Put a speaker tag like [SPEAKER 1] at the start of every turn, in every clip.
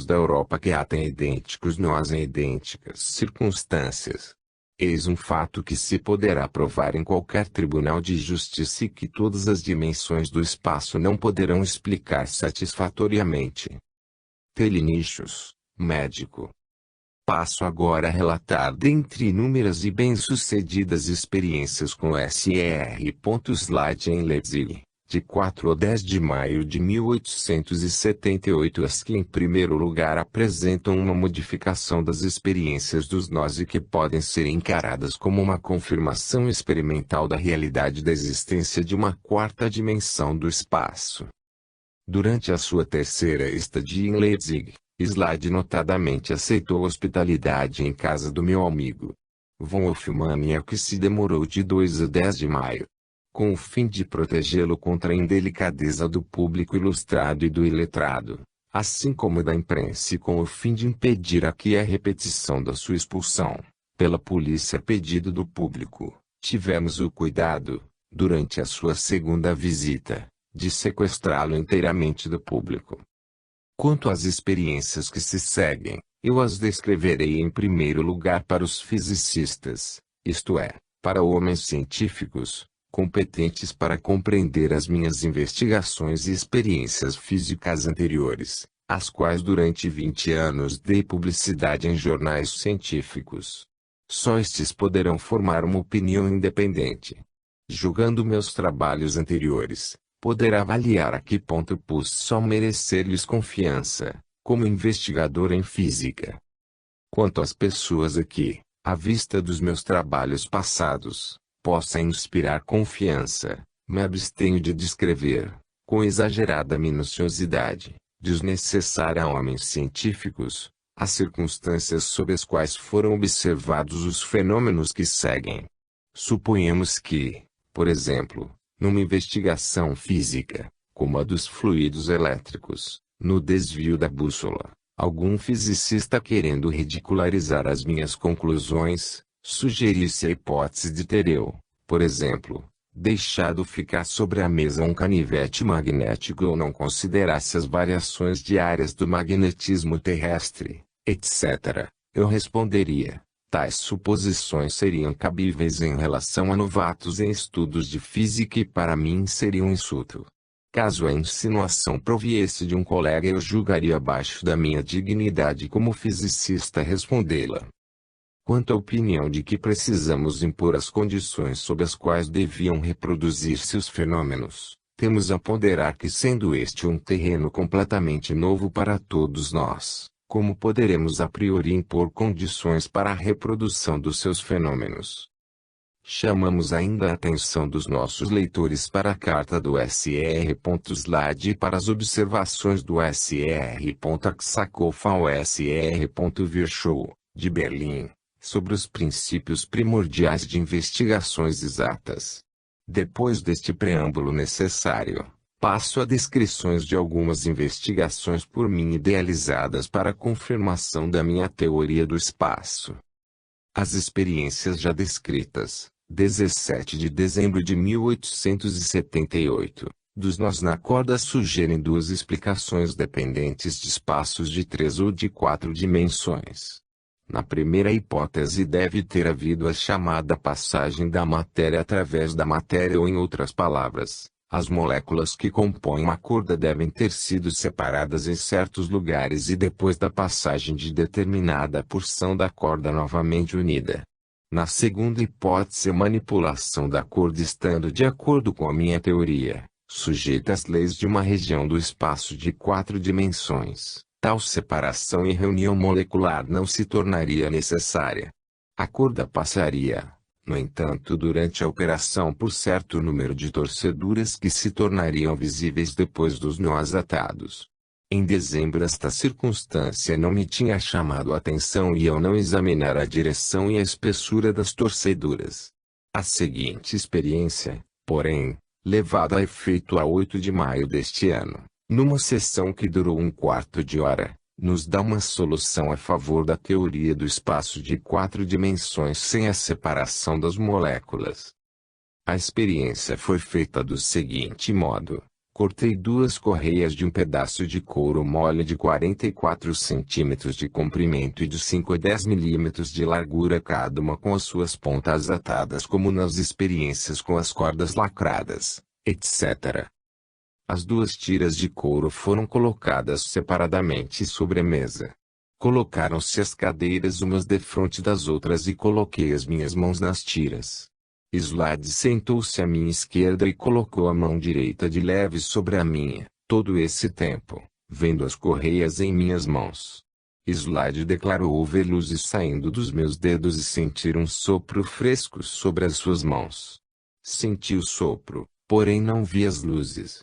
[SPEAKER 1] da Europa que atem idênticos nós em idênticas circunstâncias. Eis um fato que se poderá provar em qualquer tribunal de justiça e que todas as dimensões do espaço não poderão explicar satisfatoriamente. Telenichos, médico. Passo agora a relatar dentre inúmeras e bem-sucedidas experiências com Sr. Slade em Leipzig, de 4 a 10 de maio de 1878, as que em primeiro lugar apresentam uma modificação das experiências dos nós e que podem ser encaradas como uma confirmação experimental da realidade da existência de uma quarta dimensão do espaço. Durante a sua terceira estadia em Leipzig, Slade notadamente aceitou hospitalidade em casa do meu amigo von Hofmann, que se demorou de 2 a 10 de maio. Com o fim de protegê-lo contra a indelicadeza do público ilustrado e do iletrado, assim como da imprensa, e com o fim de impedir aqui a repetição da sua expulsão, pela polícia a pedido do público, tivemos o cuidado, durante a sua segunda visita, de sequestrá-lo inteiramente do público. Quanto às experiências que se seguem, eu as descreverei em primeiro lugar para os fisicistas, isto é, para homens científicos, competentes para compreender as minhas investigações e experiências físicas anteriores, às quais durante 20 anos dei publicidade em jornais científicos. Só estes poderão formar uma opinião independente. Julgando meus trabalhos anteriores, poderá avaliar a que ponto posso merecer-lhes confiança, como investigador em física. Quanto às pessoas aqui, à vista dos meus trabalhos passados, possa inspirar confiança, me abstenho de descrever, com exagerada minuciosidade, desnecessária a homens científicos, as circunstâncias sob as quais foram observados os fenômenos que seguem. Suponhamos que, por exemplo, numa investigação física, como a dos fluidos elétricos, no desvio da bússola, algum fisicista, querendo ridicularizar as minhas conclusões, sugerisse a hipótese de ter eu, por exemplo, deixado ficar sobre a mesa um canivete magnético, ou não considerasse as variações diárias do magnetismo terrestre, etc., eu responderia: tais suposições seriam cabíveis em relação a novatos em estudos de física e para mim seria um insulto. Caso a insinuação proviesse de um colega, eu julgaria abaixo da minha dignidade como fisicista respondê-la. Quanto à opinião de que precisamos impor as condições sob as quais deviam reproduzir-se os fenômenos, temos a ponderar que, sendo este um terreno completamente novo para todos nós, como poderemos a priori impor condições para a reprodução dos seus fenômenos? Chamamos ainda a atenção dos nossos leitores para a carta do Sr. Slade e para as observações do Sr. Aksakoff ao Sr. Virchow, de Berlim, sobre os princípios primordiais de investigações exatas. Depois deste preâmbulo necessário, passo a descrições de algumas investigações por mim idealizadas para a confirmação da minha teoria do espaço. As experiências já descritas, 17 de dezembro de 1878, dos nós na corda sugerem duas explicações dependentes de espaços de 3 ou de 4 dimensões. Na primeira hipótese deve ter havido a chamada passagem da matéria através da matéria, ou em outras palavras, as moléculas que compõem uma corda devem ter sido separadas em certos lugares e depois da passagem de determinada porção da corda novamente unida. Na segunda hipótese, a manipulação da corda estando de acordo com a minha teoria, sujeita às leis de uma região do espaço de 4 dimensões, tal separação e reunião molecular não se tornaria necessária. A corda passaria, no entanto, durante a operação por certo número de torceduras que se tornariam visíveis depois dos nós atados. Em dezembro esta circunstância não me tinha chamado a atenção e eu não examinara a direção e a espessura das torceduras. A seguinte experiência, porém, levada a efeito a 8 de maio deste ano, numa sessão que durou um quarto de hora, nos dá uma solução a favor da teoria do espaço de 4 dimensões sem a separação das moléculas. A experiência foi feita do seguinte modo: Cortei duas correias de um pedaço de couro mole de 44 centímetros de comprimento e de 5 a 10 milímetros de largura cada uma, com as suas pontas atadas como nas experiências com as cordas lacradas, etc. As duas tiras de couro foram colocadas separadamente sobre a mesa. Colocaram-se as cadeiras umas defronte das outras e coloquei as minhas mãos nas tiras. Slade sentou-se à minha esquerda e colocou a mão direita de leve sobre a minha, todo esse tempo, vendo as correias em minhas mãos. Slade declarou ver luzes saindo dos meus dedos e sentir um sopro fresco sobre as suas mãos. Senti o sopro, porém não vi as luzes.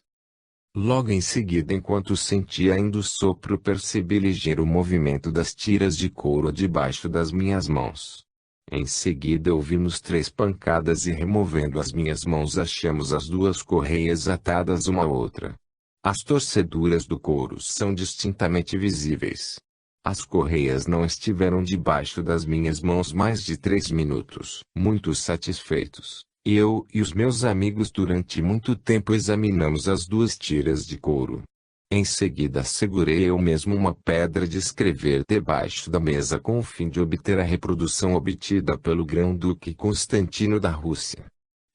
[SPEAKER 1] Logo em seguida, enquanto sentia ainda o sopro, percebi ligeiro movimento das tiras de couro debaixo das minhas mãos. Em seguida ouvimos 3 pancadas e, removendo as minhas mãos, achamos as duas correias atadas uma à outra. As torceduras do couro são distintamente visíveis. As correias não estiveram debaixo das minhas mãos mais de 3 minutos. Muito satisfeitos, eu e os meus amigos durante muito tempo examinamos as duas tiras de couro. Em seguida segurei eu mesmo uma pedra de escrever debaixo da mesa com o fim de obter a reprodução obtida pelo Grão-Duque Constantino da Rússia.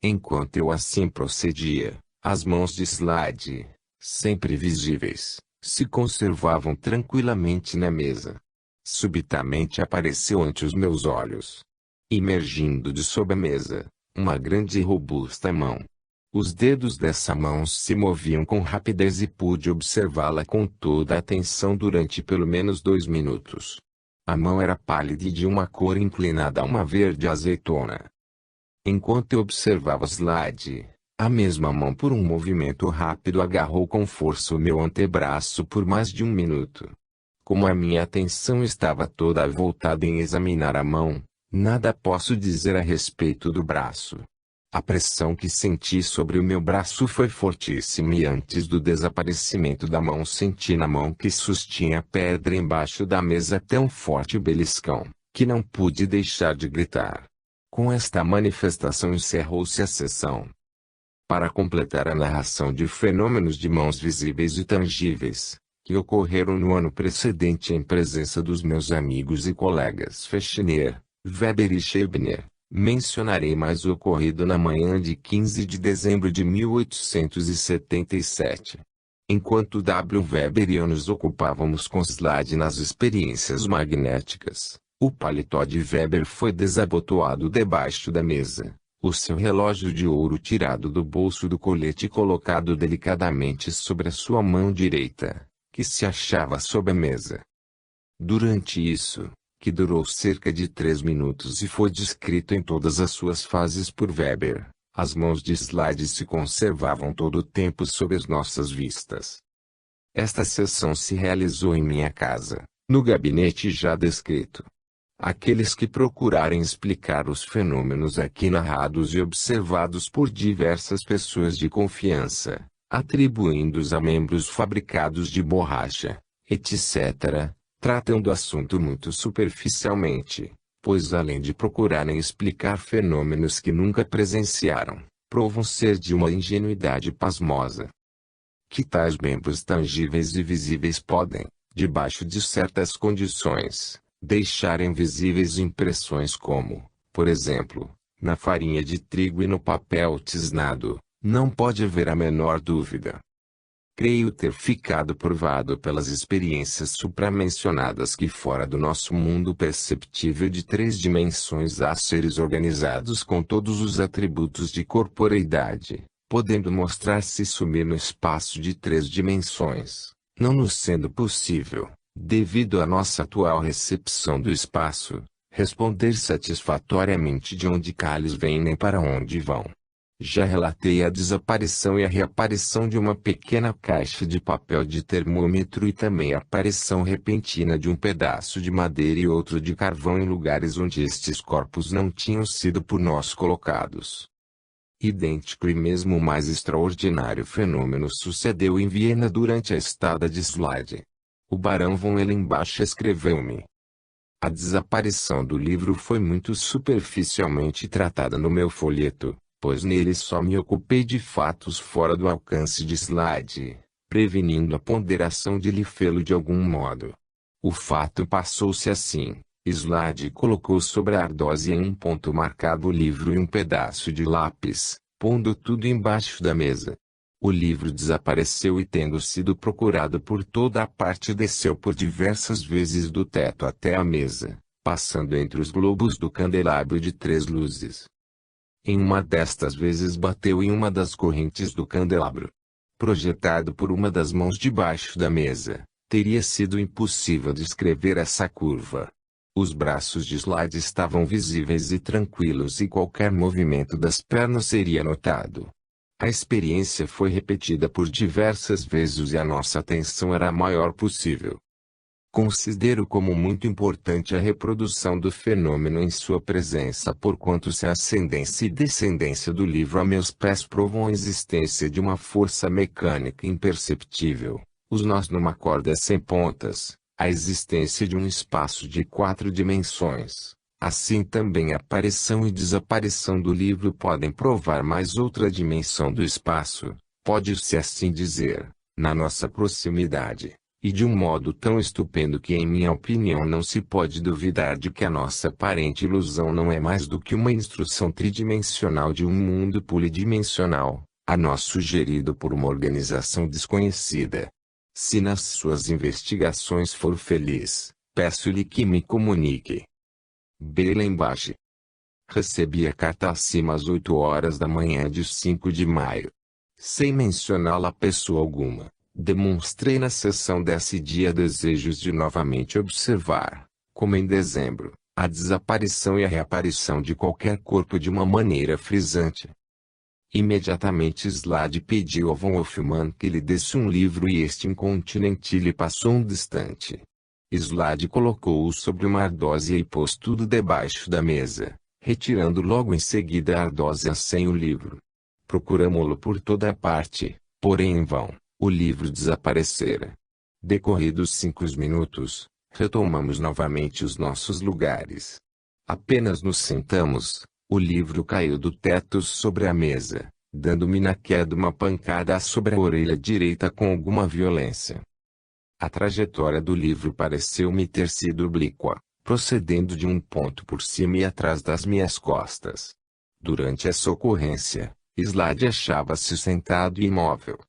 [SPEAKER 1] Enquanto eu assim procedia, as mãos de Slade, sempre visíveis, se conservavam tranquilamente na mesa. Subitamente apareceu ante os meus olhos, emergindo de sob a mesa, uma grande e robusta mão. Os dedos dessa mão se moviam com rapidez e pude observá-la com toda a atenção durante pelo menos 2 minutos. A mão era pálida e de uma cor inclinada a uma verde azeitona. Enquanto eu observava Slade, a mesma mão por um movimento rápido agarrou com força o meu antebraço por mais de 1 minuto. Como a minha atenção estava toda voltada em examinar a mão, nada posso dizer a respeito do braço. A pressão que senti sobre o meu braço foi fortíssima e antes do desaparecimento da mão senti na mão que sustinha a pedra embaixo da mesa tão forte beliscão, que não pude deixar de gritar. Com esta manifestação encerrou-se a sessão. Para completar a narração de fenômenos de mãos visíveis e tangíveis, que ocorreram no ano precedente em presença dos meus amigos e colegas Fechner, Weber e Scheibner, mencionarei mais o ocorrido na manhã de 15 de dezembro de 1877. Enquanto W. Weber e eu nos ocupávamos com Slade nas experiências magnéticas, o paletó de Weber foi desabotoado debaixo da mesa, o seu relógio de ouro tirado do bolso do colete e colocado delicadamente sobre a sua mão direita, que se achava sob a mesa. Durante isso, que durou cerca de 3 minutos e foi descrito em todas as suas fases por Weber, as mãos de Slade se conservavam todo o tempo sob as nossas vistas. Esta sessão se realizou em minha casa, no gabinete já descrito. Aqueles que procurarem explicar os fenômenos aqui narrados e observados por diversas pessoas de confiança, atribuindo-os a membros fabricados de borracha, etc., tratam do assunto muito superficialmente, pois além de procurarem explicar fenômenos que nunca presenciaram, provam ser de uma ingenuidade pasmosa. Que tais membros tangíveis e visíveis podem, debaixo de certas condições, deixar invisíveis impressões como, por exemplo, na farinha de trigo e no papel tisnado, não pode haver a menor dúvida. Creio ter ficado provado pelas experiências supramencionadas que fora do nosso mundo perceptível de 3 dimensões há seres organizados com todos os atributos de corporeidade, podendo mostrar-se sumir no espaço de 3 dimensões, não nos sendo possível, devido à nossa atual recepção do espaço, responder satisfatoriamente de onde eles vêm nem para onde vão. Já relatei a desaparição e a reaparição de uma pequena caixa de papel de termômetro e também a aparição repentina de um pedaço de madeira e outro de carvão em lugares onde estes corpos não tinham sido por nós colocados. Idêntico e mesmo mais extraordinário fenômeno sucedeu em Viena durante a estada de Slade. O barão von Ellenbach escreveu-me. A desaparição do livro foi muito superficialmente tratada no meu folheto, pois nele só me ocupei de fatos fora do alcance de Slade, prevenindo a ponderação de lhe fê-lo de algum modo. O fato passou-se assim. Slade colocou sobre a ardósia em um ponto marcado o livro e um pedaço de lápis, pondo tudo embaixo da mesa. O livro desapareceu e, tendo sido procurado por toda a parte, desceu por diversas vezes do teto até a mesa, passando entre os globos do candelabro de 3 luzes. Em uma destas vezes bateu em uma das correntes do candelabro. Projetado por uma das mãos debaixo da mesa, teria sido impossível descrever essa curva. Os braços de Slade estavam visíveis e tranquilos e qualquer movimento das pernas seria notado. A experiência foi repetida por diversas vezes e a nossa atenção era a maior possível. Considero como muito importante a reprodução do fenômeno em sua presença, porquanto se a ascendência e descendência do livro a meus pés provam a existência de uma força mecânica imperceptível, os nós numa corda sem pontas, a existência de um espaço de 4 dimensões. Assim também a aparição e desaparição do livro podem provar mais outra dimensão do espaço, pode-se assim dizer, na nossa proximidade, e de um modo tão estupendo que, em minha opinião, não se pode duvidar de que a nossa aparente ilusão não é mais do que uma instrução tridimensional de um mundo polidimensional, a nós sugerido por uma organização desconhecida. Se nas suas investigações for feliz, peço-lhe que me comunique. Belenbach. Recebi a carta acima às 8 horas da manhã de 5 de maio. Sem mencioná-la a pessoa alguma, demonstrei na sessão desse dia desejos de novamente observar, como em dezembro, a desaparição e a reaparição de qualquer corpo de uma maneira frisante. Imediatamente Slade pediu ao von Hoffmann que lhe desse um livro e este incontinenti lhe passou um distante. Slade colocou-o sobre uma ardósia e pôs tudo debaixo da mesa, retirando logo em seguida a ardósia sem o livro. Procuramo-lo por toda a parte, porém em vão, o livro desaparecera. Decorridos 5 minutos, retomamos novamente os nossos lugares. Apenas nos sentamos, o livro caiu do teto sobre a mesa, dando-me na queda uma pancada sobre a orelha direita com alguma violência. A trajetória do livro pareceu-me ter sido oblíqua, procedendo de um ponto por cima e atrás das minhas costas. Durante essa ocorrência, Slade achava-se sentado e imóvel.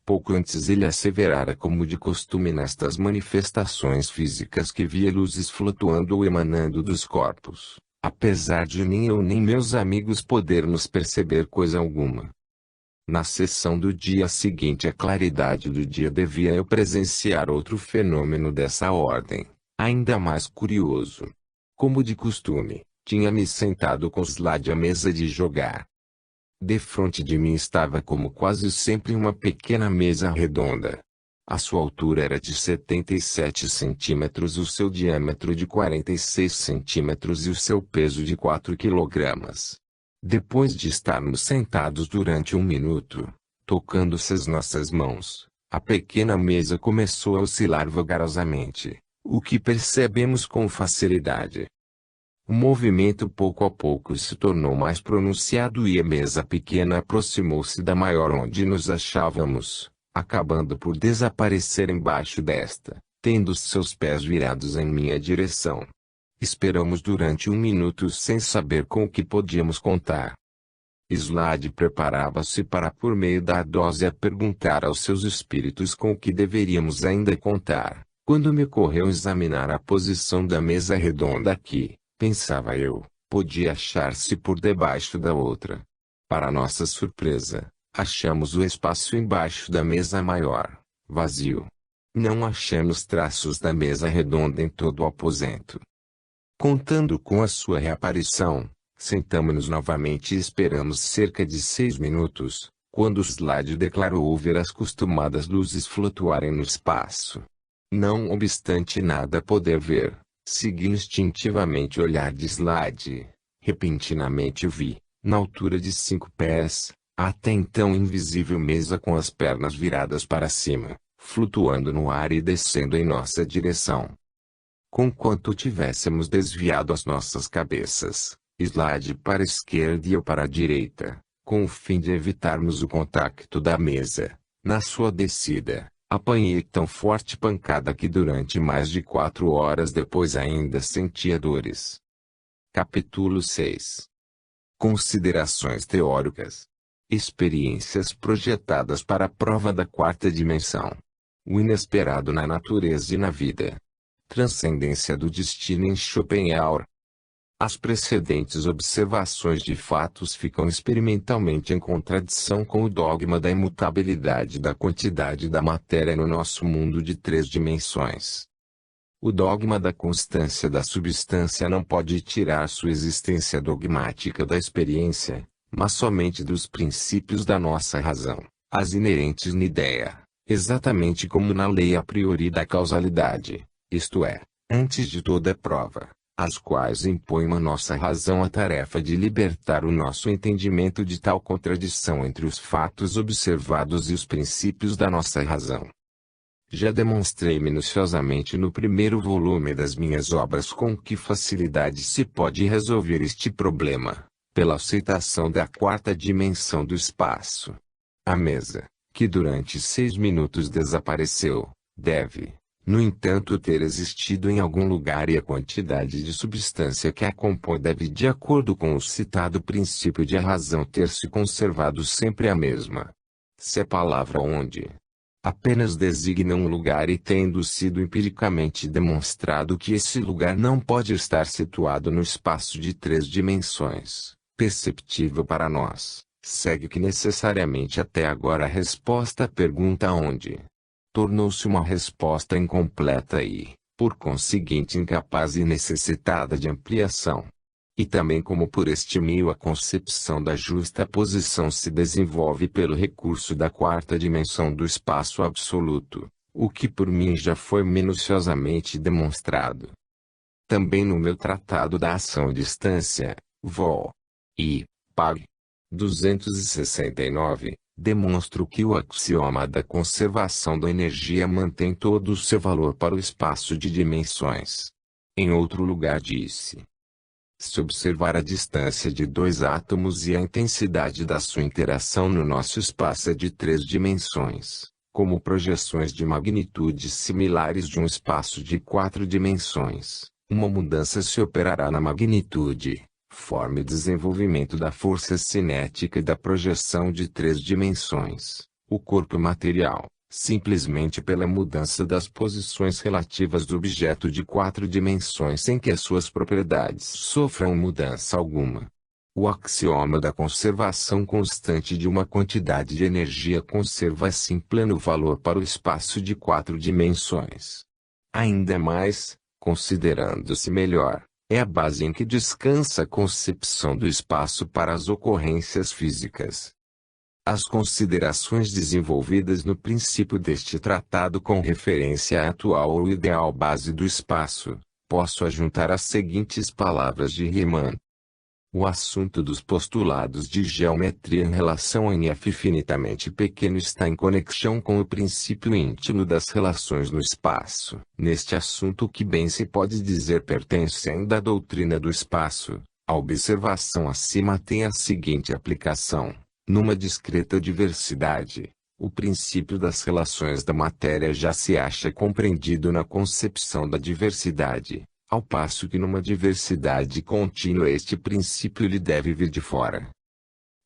[SPEAKER 1] Pouco antes ele asseverara como de costume nestas manifestações físicas que via luzes flutuando ou emanando dos corpos, apesar de nem eu nem meus amigos podermos perceber coisa alguma. Na sessão do dia seguinte à claridade do dia devia eu presenciar outro fenômeno dessa ordem, ainda mais curioso. Como de costume, tinha-me sentado com Slade à mesa de jogar. Defronte de mim estava, como quase sempre, uma pequena mesa redonda. A sua altura era de 77 centímetros, o seu diâmetro de 46 centímetros e o seu peso de 4 quilogramas. Depois de estarmos sentados durante 1 minuto, tocando-se as nossas mãos, a pequena mesa começou a oscilar vagarosamente, o que percebemos com facilidade. O movimento pouco a pouco se tornou mais pronunciado e a mesa pequena aproximou-se da maior onde nos achávamos, acabando por desaparecer embaixo desta, tendo seus pés virados em minha direção. Esperamos durante 1 minuto sem saber com o que podíamos contar. Slade preparava-se para, por meio da ardósia, perguntar aos seus espíritos com o que deveríamos ainda contar, quando me ocorreu examinar a posição da mesa redonda que, pensava eu, podia achar-se por debaixo da outra. Para nossa surpresa, achamos o espaço embaixo da mesa maior, vazio. Não achamos traços da mesa redonda em todo o aposento. Contando com a sua reaparição, sentamo-nos novamente e esperamos cerca de 6 minutos, quando Slade declarou ver as costumadas luzes flutuarem no espaço. Não obstante nada poder ver, segui instintivamente o olhar de Slade. Repentinamente vi, na altura de 5 pés, a até então invisível mesa com as pernas viradas para cima, flutuando no ar e descendo em nossa direção. Conquanto tivéssemos desviado as nossas cabeças, Slade para a esquerda e eu para a direita, Com o fim de evitarmos o contato da mesa, na sua descida, apanhei tão forte pancada que durante mais de 4 horas depois ainda sentia dores. Capítulo 6. Considerações teóricas. Experiências projetadas para a prova da quarta dimensão. O inesperado na natureza e na vida. Transcendência do destino em Schopenhauer. As precedentes observações de fatos ficam experimentalmente em contradição com o dogma da imutabilidade da quantidade da matéria no nosso mundo de 3 dimensões. O dogma da constância da substância não pode tirar sua existência dogmática da experiência, mas somente dos princípios da nossa razão, as inerentes na ideia, exatamente como na lei a priori da causalidade, isto é, antes de toda prova, as quais impõem a nossa razão a tarefa de libertar o nosso entendimento de tal contradição entre os fatos observados e os princípios da nossa razão. Já demonstrei minuciosamente no primeiro volume das minhas obras com que facilidade se pode resolver este problema, pela aceitação da quarta dimensão do espaço. A mesa, que durante 6 minutos desapareceu, deve, no entanto, ter existido em algum lugar e a quantidade de substância que a compõe deve, de acordo com o citado princípio de razão, ter se conservado sempre a mesma. Se a palavra onde apenas designa um lugar e tendo sido empiricamente demonstrado que esse lugar não pode estar situado no espaço de 3 dimensões, perceptível para nós, segue que necessariamente até agora a resposta à pergunta onde tornou-se uma resposta incompleta e, por conseguinte, incapaz e necessitada de ampliação. E também como por este meio a concepção da justa posição se desenvolve pelo recurso da quarta dimensão do espaço absoluto, o que por mim já foi minuciosamente demonstrado. Também no meu Tratado da Ação-Distância, Vol. I. Pag. 269, demonstro que o axioma da conservação da energia mantém todo o seu valor para o espaço de dimensões. Em outro lugar disse: se observar a distância de 2 átomos e a intensidade da sua interação no nosso espaço é de 3 dimensões, como projeções de magnitudes similares de um espaço de 4 dimensões, uma mudança se operará na magnitude, forma e desenvolvimento da força cinética e da projeção de 3 dimensões, o corpo material, simplesmente pela mudança das posições relativas do objeto de 4 dimensões sem que as suas propriedades sofram mudança alguma. O axioma da conservação constante de uma quantidade de energia conserva assim pleno valor para o espaço de 4 dimensões. Ainda mais, considerando-se melhor, é a base em que descansa a concepção do espaço para as ocorrências físicas. As considerações desenvolvidas no princípio deste tratado com referência à atual ou ideal base do espaço, posso ajuntar as seguintes palavras de Riemann. O assunto dos postulados de geometria em relação a NF finitamente pequeno está em conexão com o princípio íntimo das relações no espaço. Neste assunto o que bem se pode dizer pertence ainda à doutrina do espaço, a observação acima tem a seguinte aplicação. Numa discreta diversidade, o princípio das relações da matéria já se acha compreendido na concepção da diversidade, ao passo que numa diversidade contínua este princípio lhe deve vir de fora.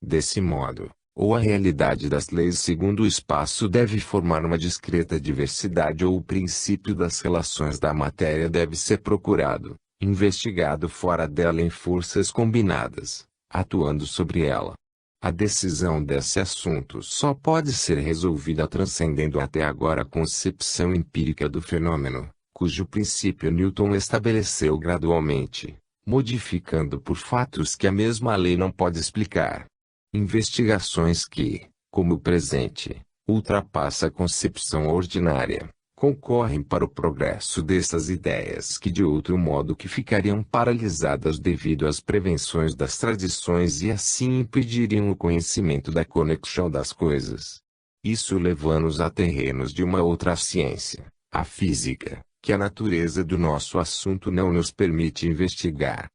[SPEAKER 1] Desse modo, ou a realidade das leis segundo o espaço deve formar uma discreta diversidade ou o princípio das relações da matéria deve ser procurado, investigado fora dela em forças combinadas, atuando sobre ela. A decisão desse assunto só pode ser resolvida transcendendo até agora a concepção empírica do fenômeno, cujo princípio Newton estabeleceu gradualmente, modificando por fatos que a mesma lei não pode explicar. Investigações que, como o presente, ultrapassa a concepção ordinária, concorrem para o progresso dessas ideias que de outro modo que ficariam paralisadas devido às prevenções das tradições e assim impediriam o conhecimento da conexão das coisas. Isso leva-nos a terrenos de uma outra ciência, a física, que a natureza do nosso assunto não nos permite investigar.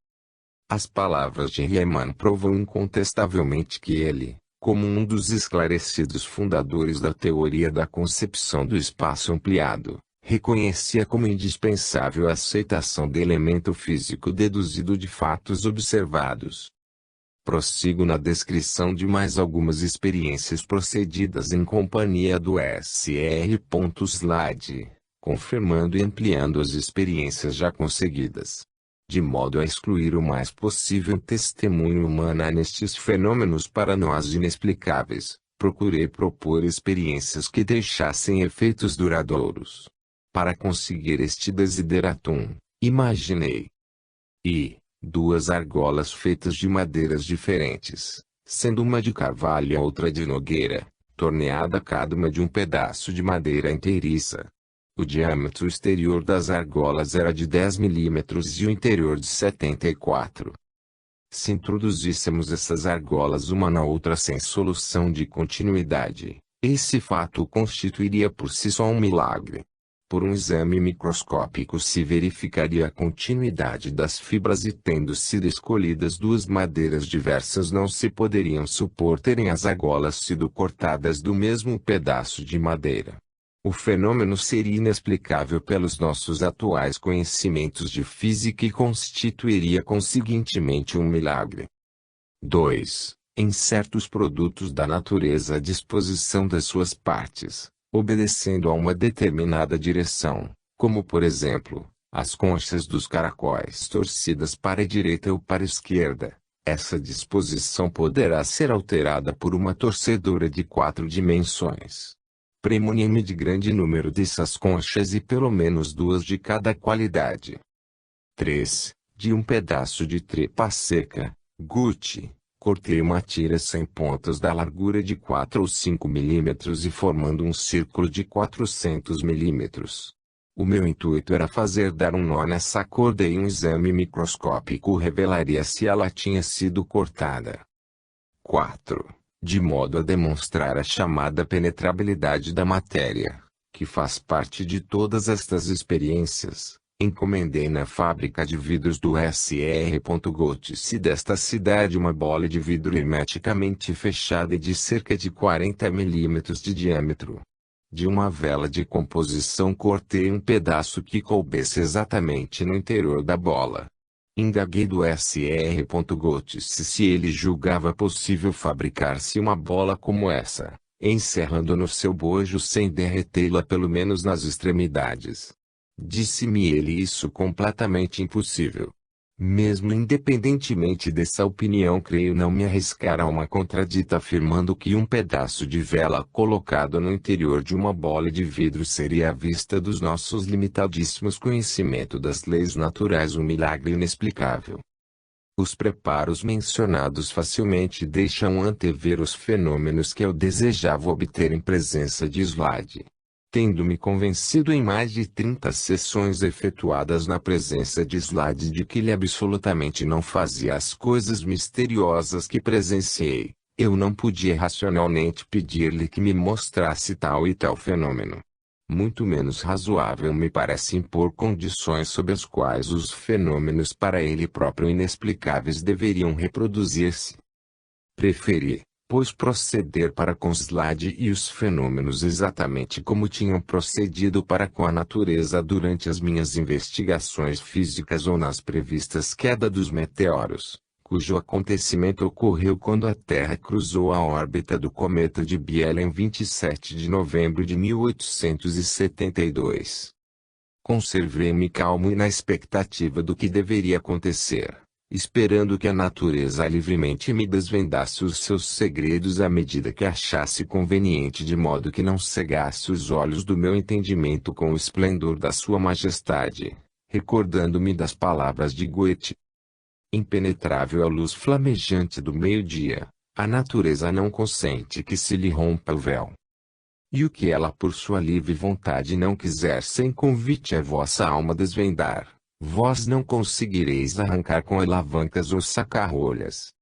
[SPEAKER 1] As palavras de Riemann provam incontestavelmente que ele, como um dos esclarecidos fundadores da teoria da concepção do espaço ampliado, reconhecia como indispensável a aceitação do elemento físico deduzido de fatos observados. Prossigo na descrição de mais algumas experiências procedidas em companhia do Sr. Slade, confirmando e ampliando as experiências já conseguidas, de modo a excluir o mais possível o testemunho humano nestes fenômenos para nós inexplicáveis. Procurei propor experiências que deixassem efeitos duradouros. Para conseguir este desideratum, imaginei duas argolas feitas de madeiras diferentes, sendo uma de carvalho e a outra de nogueira, torneada cada uma de um pedaço de madeira inteiriça. O diâmetro exterior das argolas era de 10 milímetros e o interior de 74. Se introduzíssemos essas argolas uma na outra sem solução de continuidade, esse fato constituiria por si só um milagre. Por um exame microscópico se verificaria a continuidade das fibras e, tendo sido escolhidas duas madeiras diversas, não se poderiam supor terem as argolas sido cortadas do mesmo pedaço de madeira. O fenômeno seria inexplicável pelos nossos atuais conhecimentos de física e constituiria conseguintemente um milagre. 2. Em certos produtos da natureza a disposição das suas partes, obedecendo a uma determinada direção, como por exemplo, as conchas dos caracóis torcidas para a direita ou para a esquerda, essa disposição poderá ser alterada por uma torcedora de 4 dimensões. Premunir-me de grande número dessas conchas e pelo menos 2 de cada qualidade. 3. De um pedaço de trepa seca, Gucci, cortei uma tira sem pontas da largura de 4 ou 5 milímetros e formando um círculo de 400 milímetros. O meu intuito era fazer dar um nó nessa corda e um exame microscópico revelaria se ela tinha sido cortada. 4. De modo a demonstrar a chamada penetrabilidade da matéria, que faz parte de todas estas experiências, encomendei na fábrica de vidros do Sr. Götze desta cidade uma bola de vidro hermeticamente fechada e de cerca de 40 milímetros de diâmetro. De uma vela de composição cortei um pedaço que coubesse exatamente no interior da bola. Indaguei do Sr. Götze se ele julgava possível fabricar-se uma bola como essa, encerrando no seu bojo sem derretê-la pelo menos nas extremidades. Disse-me ele isso completamente impossível. Mesmo independentemente dessa opinião, creio não me arriscar a uma contradita afirmando que um pedaço de vela colocado no interior de uma bola de vidro seria à vista dos nossos limitadíssimos conhecimentos das leis naturais um milagre inexplicável. Os preparos mencionados facilmente deixam antever os fenômenos que eu desejava obter em presença de Slade. Tendo-me convencido em mais de 30 sessões efetuadas na presença de Slade de que ele absolutamente não fazia as coisas misteriosas que presenciei, eu não podia racionalmente pedir-lhe que me mostrasse tal e tal fenômeno. Muito menos razoável me parece impor condições sob as quais os fenômenos para ele próprio inexplicáveis deveriam reproduzir-se. Preferi, pois, proceder para com Slade e os fenômenos exatamente como tinham procedido para com a natureza durante as minhas investigações físicas ou nas previstas queda dos meteoros, cujo acontecimento ocorreu quando a Terra cruzou a órbita do cometa de Biela em 27 de novembro de 1872. Conservei-me calmo e na expectativa do que deveria acontecer, esperando que a natureza livremente me desvendasse os seus segredos à medida que achasse conveniente, de modo que não cegasse os olhos do meu entendimento com o esplendor da sua majestade, recordando-me das palavras de Goethe. Impenetrável a luz flamejante do meio-dia, a natureza não consente que se lhe rompa o véu. E o que ela por sua livre vontade não quiser sem convite a vossa alma desvendar, vós não conseguireis arrancar com alavancas ou sacar-rolhas.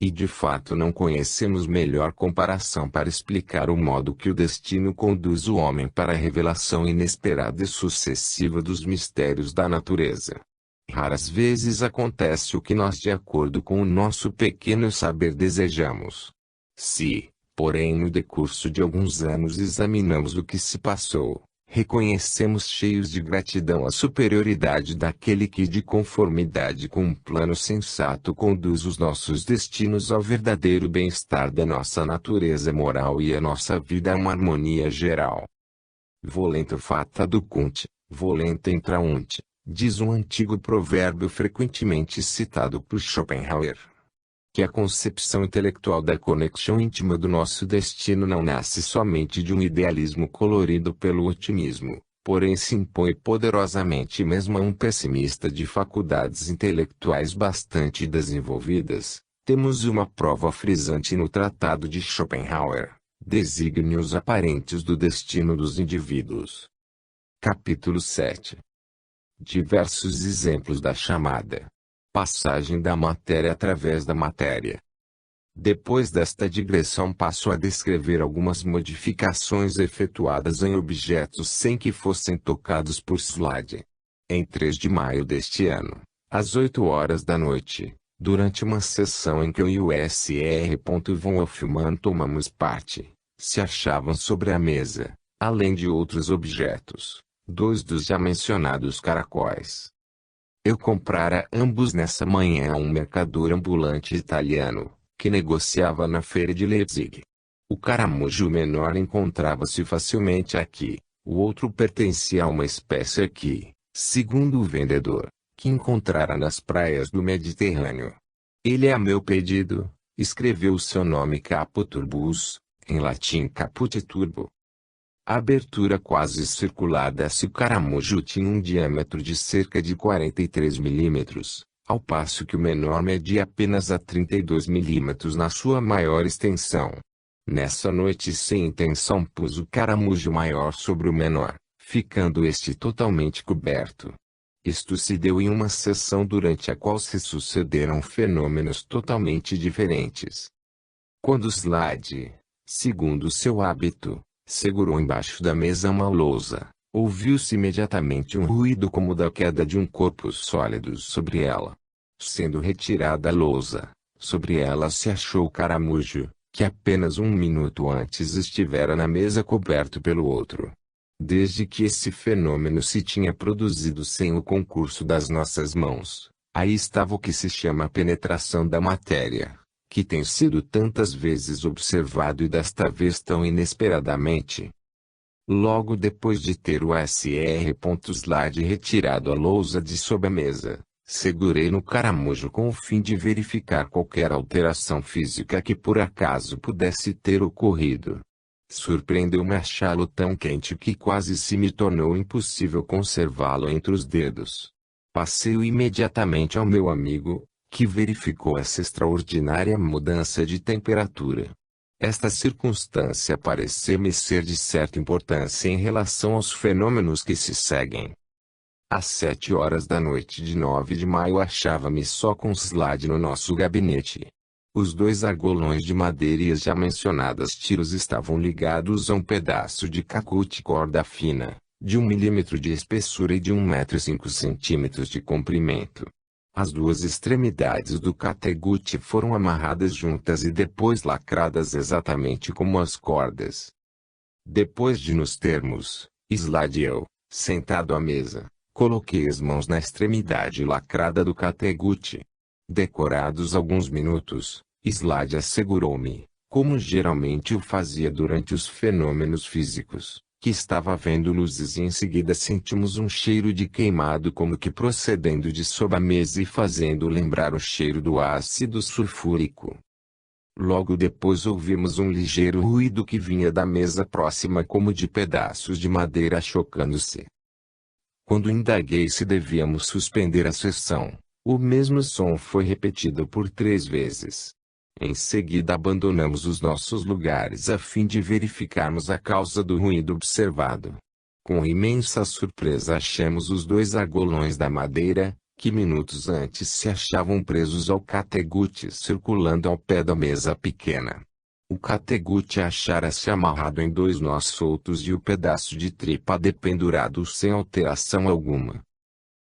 [SPEAKER 1] E de fato não conhecemos melhor comparação para explicar o modo que o destino conduz o homem para a revelação inesperada e sucessiva dos mistérios da natureza. Raras vezes acontece o que nós de acordo com o nosso pequeno saber desejamos. Se, porém no decurso de alguns anos examinamos o que se passou, reconhecemos cheios de gratidão a superioridade daquele que de conformidade com um plano sensato conduz os nossos destinos ao verdadeiro bem-estar da nossa natureza moral e a nossa vida a uma harmonia geral. Volente fata ducunt, volente intraunt, diz um antigo provérbio frequentemente citado por Schopenhauer. Que a concepção intelectual da conexão íntima do nosso destino não nasce somente de um idealismo colorido pelo otimismo, porém se impõe poderosamente mesmo a um pessimista de faculdades intelectuais bastante desenvolvidas. Temos uma prova frisante no Tratado de Schopenhauer, Desígnios Aparentes do Destino dos Indivíduos. Capítulo 7. Diversos exemplos da chamada passagem da matéria através da matéria. Depois desta digressão passo a descrever algumas modificações efetuadas em objetos sem que fossem tocados por Slade. Em 3 de maio deste ano, às 8 horas da noite, durante uma sessão em que eu e o Sr. von Hoffmann tomamos parte, se achavam sobre a mesa, além de outros objetos, 2 dos já mencionados caracóis. Eu comprara ambos nessa manhã a um mercador ambulante italiano, que negociava na feira de Leipzig. O caramujo menor encontrava-se facilmente aqui, o outro pertencia a uma espécie aqui, segundo o vendedor, que encontrara nas praias do Mediterrâneo. Ele a meu pedido, escreveu o seu nome Capo Turbus, em latim Caput Turbo. A abertura quase circular desse caramujo tinha um diâmetro de cerca de 43 milímetros, ao passo que o menor media apenas a 32 milímetros na sua maior extensão. Nessa noite sem intenção pus o caramujo maior sobre o menor, ficando este totalmente coberto. Isto se deu em uma sessão durante a qual se sucederam fenômenos totalmente diferentes. Quando Slade, segundo seu hábito, segurou embaixo da mesa uma lousa, ouviu-se imediatamente um ruído como da queda de um corpo sólido sobre ela. Sendo retirada a lousa, sobre ela se achou o caramujo, que apenas um minuto antes estivera na mesa coberto pelo outro. Desde que esse fenômeno se tinha produzido sem o concurso das nossas mãos, aí estava o que se chama a penetração da matéria, que tem sido tantas vezes observado e desta vez tão inesperadamente. Logo depois de ter o Sr. Slade retirado a lousa de sob a mesa, segurei no caramujo com o fim de verificar qualquer alteração física que por acaso pudesse ter ocorrido. Surpreendeu-me achá-lo tão quente que quase se me tornou impossível conservá-lo entre os dedos. Passei-o imediatamente ao meu amigo, que verificou essa extraordinária mudança de temperatura. Esta circunstância pareceu-me ser de certa importância em relação aos fenômenos que se seguem. Às 7 horas da noite de 9 de maio achava-me só com Slade no nosso gabinete. Os 2 argolões de madeira e as já mencionadas tiras estavam ligados a um pedaço de cacute corda fina, de 1 milímetro de espessura e de 1,5 m de comprimento. As 2 extremidades do categute foram amarradas juntas e depois lacradas exatamente como as cordas. Depois de nos termos, Slade e eu, sentado à mesa, coloquei as mãos na extremidade lacrada do categute. Decorados alguns minutos, Slade assegurou-me, como geralmente o fazia durante os fenômenos físicos, que estava vendo luzes e em seguida sentimos um cheiro de queimado como que procedendo de sob a mesa e fazendo lembrar o cheiro do ácido sulfúrico. Logo depois ouvimos um ligeiro ruído que vinha da mesa próxima como de pedaços de madeira chocando-se. Quando indaguei se devíamos suspender a sessão, o mesmo som foi repetido por 3 vezes. Em seguida abandonamos os nossos lugares a fim de verificarmos a causa do ruído observado. Com imensa surpresa achamos os 2 argolões da madeira, que minutos antes se achavam presos ao categute circulando ao pé da mesa pequena. O categute achara-se amarrado em 2 nós soltos e o pedaço de tripa dependurado sem alteração alguma.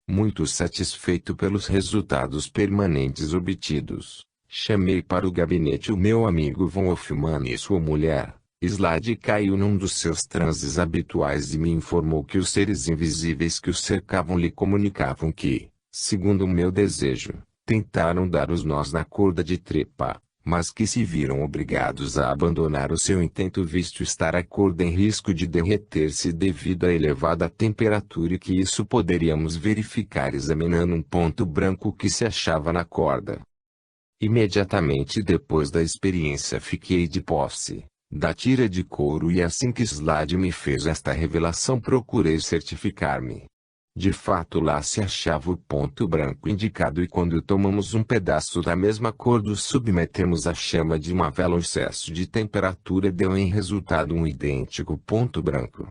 [SPEAKER 1] Muito satisfeito pelos resultados permanentes obtidos, chamei para o gabinete o meu amigo von Hoffmann e sua mulher. Slade caiu num dos seus transes habituais e me informou que os seres invisíveis que o cercavam lhe comunicavam que, segundo o meu desejo, tentaram dar os nós na corda de trepa, mas que se viram obrigados a abandonar o seu intento visto estar a corda em risco de derreter-se devido à elevada temperatura e que isso poderíamos verificar examinando um ponto branco que se achava na corda. Imediatamente depois da experiência fiquei de posse da tira de couro e assim que Slade me fez esta revelação procurei certificar-me. De fato lá se achava o ponto branco indicado e quando tomamos um pedaço da mesma cor do submetemos à chama de uma vela o excesso de temperatura deu em resultado um idêntico ponto branco.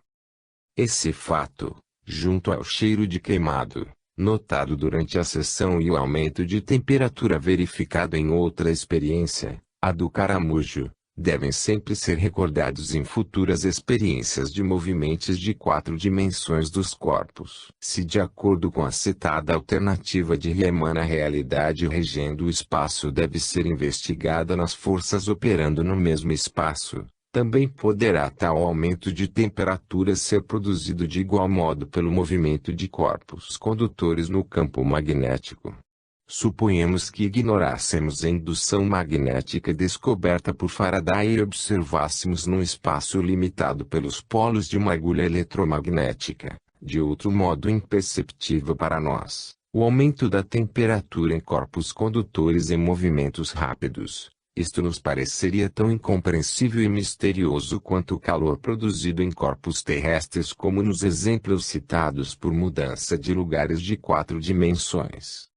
[SPEAKER 1] Esse fato, junto ao cheiro de queimado, notado durante a sessão e o aumento de temperatura verificado em outra experiência, a do caramujo, devem sempre ser recordados em futuras experiências de movimentos de 4 dimensões dos corpos. Se de acordo com a citada alternativa de Riemann a realidade regendo o espaço deve ser investigada nas forças operando no mesmo espaço, também poderá tal aumento de temperatura ser produzido de igual modo pelo movimento de corpos condutores no campo magnético. Suponhamos que ignorássemos a indução magnética descoberta por Faraday e observássemos num espaço limitado pelos polos de uma agulha eletromagnética, de outro modo imperceptível para nós, o aumento da temperatura em corpos condutores em movimentos rápidos. Isto nos pareceria tão incompreensível e misterioso quanto o calor produzido em corpos terrestres como nos exemplos citados por mudança de lugares de 4 dimensões.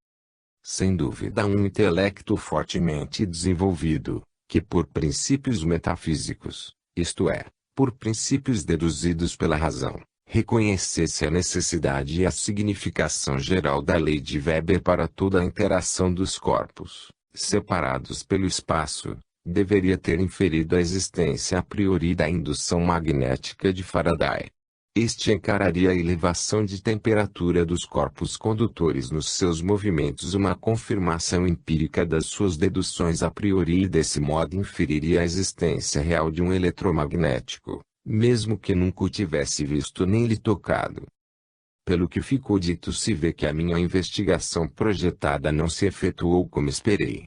[SPEAKER 1] Sem dúvida um intelecto fortemente desenvolvido, que por princípios metafísicos, isto é, por princípios deduzidos pela razão, reconhecesse a necessidade e a significação geral da lei de Weber para toda a interação dos corpos, separados pelo espaço, deveria ter inferido a existência a priori da indução magnética de Faraday. Este encararia a elevação de temperatura dos corpos condutores nos seus movimentos uma confirmação empírica das suas deduções a priori e desse modo inferiria a existência real de um eletromagnético, mesmo que nunca o tivesse visto nem lhe tocado. Pelo que ficou dito se vê que a minha investigação projetada não se efetuou como esperei.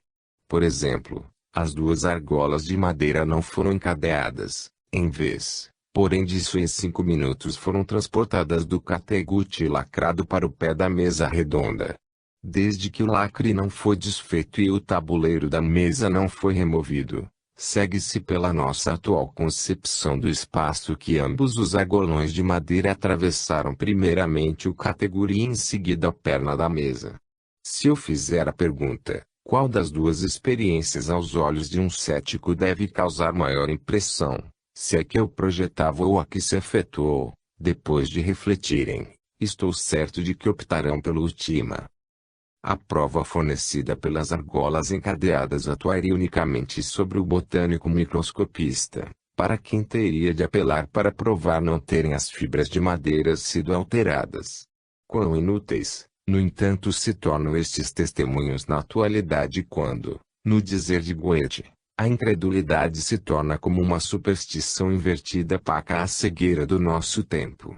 [SPEAKER 1] Por exemplo, as 2 argolas de madeira não foram encadeadas, em vez, porém disso em 5 minutos foram transportadas do categute lacrado para o pé da mesa redonda. Desde que o lacre não foi desfeito e o tabuleiro da mesa não foi removido, segue-se pela nossa atual concepção do espaço que ambos os argolões de madeira atravessaram primeiramente o categuri e em seguida a perna da mesa. Se eu fizer a pergunta, qual das 2 experiências aos olhos de um cético deve causar maior impressão? Se a que eu projetava ou a que se efetuou, depois de refletirem, estou certo de que optarão pela última. A prova fornecida pelas argolas encadeadas atuaria unicamente sobre o botânico microscopista, para quem teria de apelar para provar não terem as fibras de madeira sido alteradas. Quão inúteis, no entanto, se tornam estes testemunhos na atualidade quando, no dizer de Goethe, a incredulidade se torna como uma superstição invertida paca à cegueira do nosso tempo.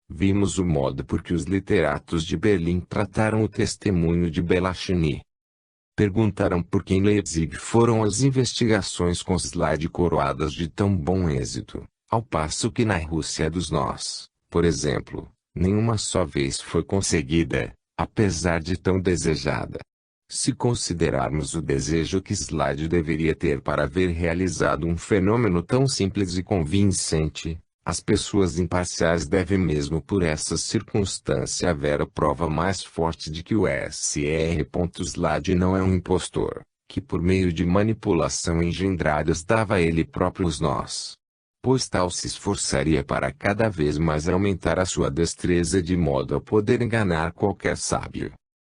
[SPEAKER 1] Vimos o modo por que os literatos de Berlim trataram o testemunho de Belachny. Perguntaram por que em Leipzig foram as investigações com Slade coroadas de tão bom êxito, ao passo que na Rússia dos nós, por exemplo, nenhuma só vez foi conseguida, apesar de tão desejada. Se considerarmos o desejo que Slade deveria ter para ver realizado um fenômeno tão simples e convincente, as pessoas imparciais devem mesmo por essa circunstância haver a prova mais forte de que o Sr. Slade não é um impostor, que por meio de manipulação engendrada dava a ele próprio os nós. Pois tal se esforçaria para cada vez mais aumentar a sua destreza de modo a poder enganar qualquer sábio.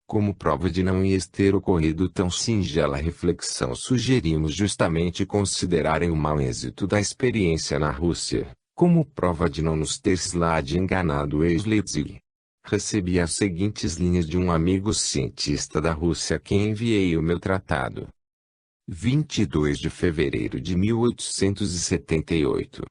[SPEAKER 1] Como prova de não lhes ter ocorrido tão singela reflexão sugerimos justamente considerarem o mau êxito da experiência na Rússia, como prova de não nos ter Slade enganado ex Leipzig. recebi as seguintes linhas de um amigo cientista da Rússia a quem enviei o meu tratado. 22 de fevereiro de 1878.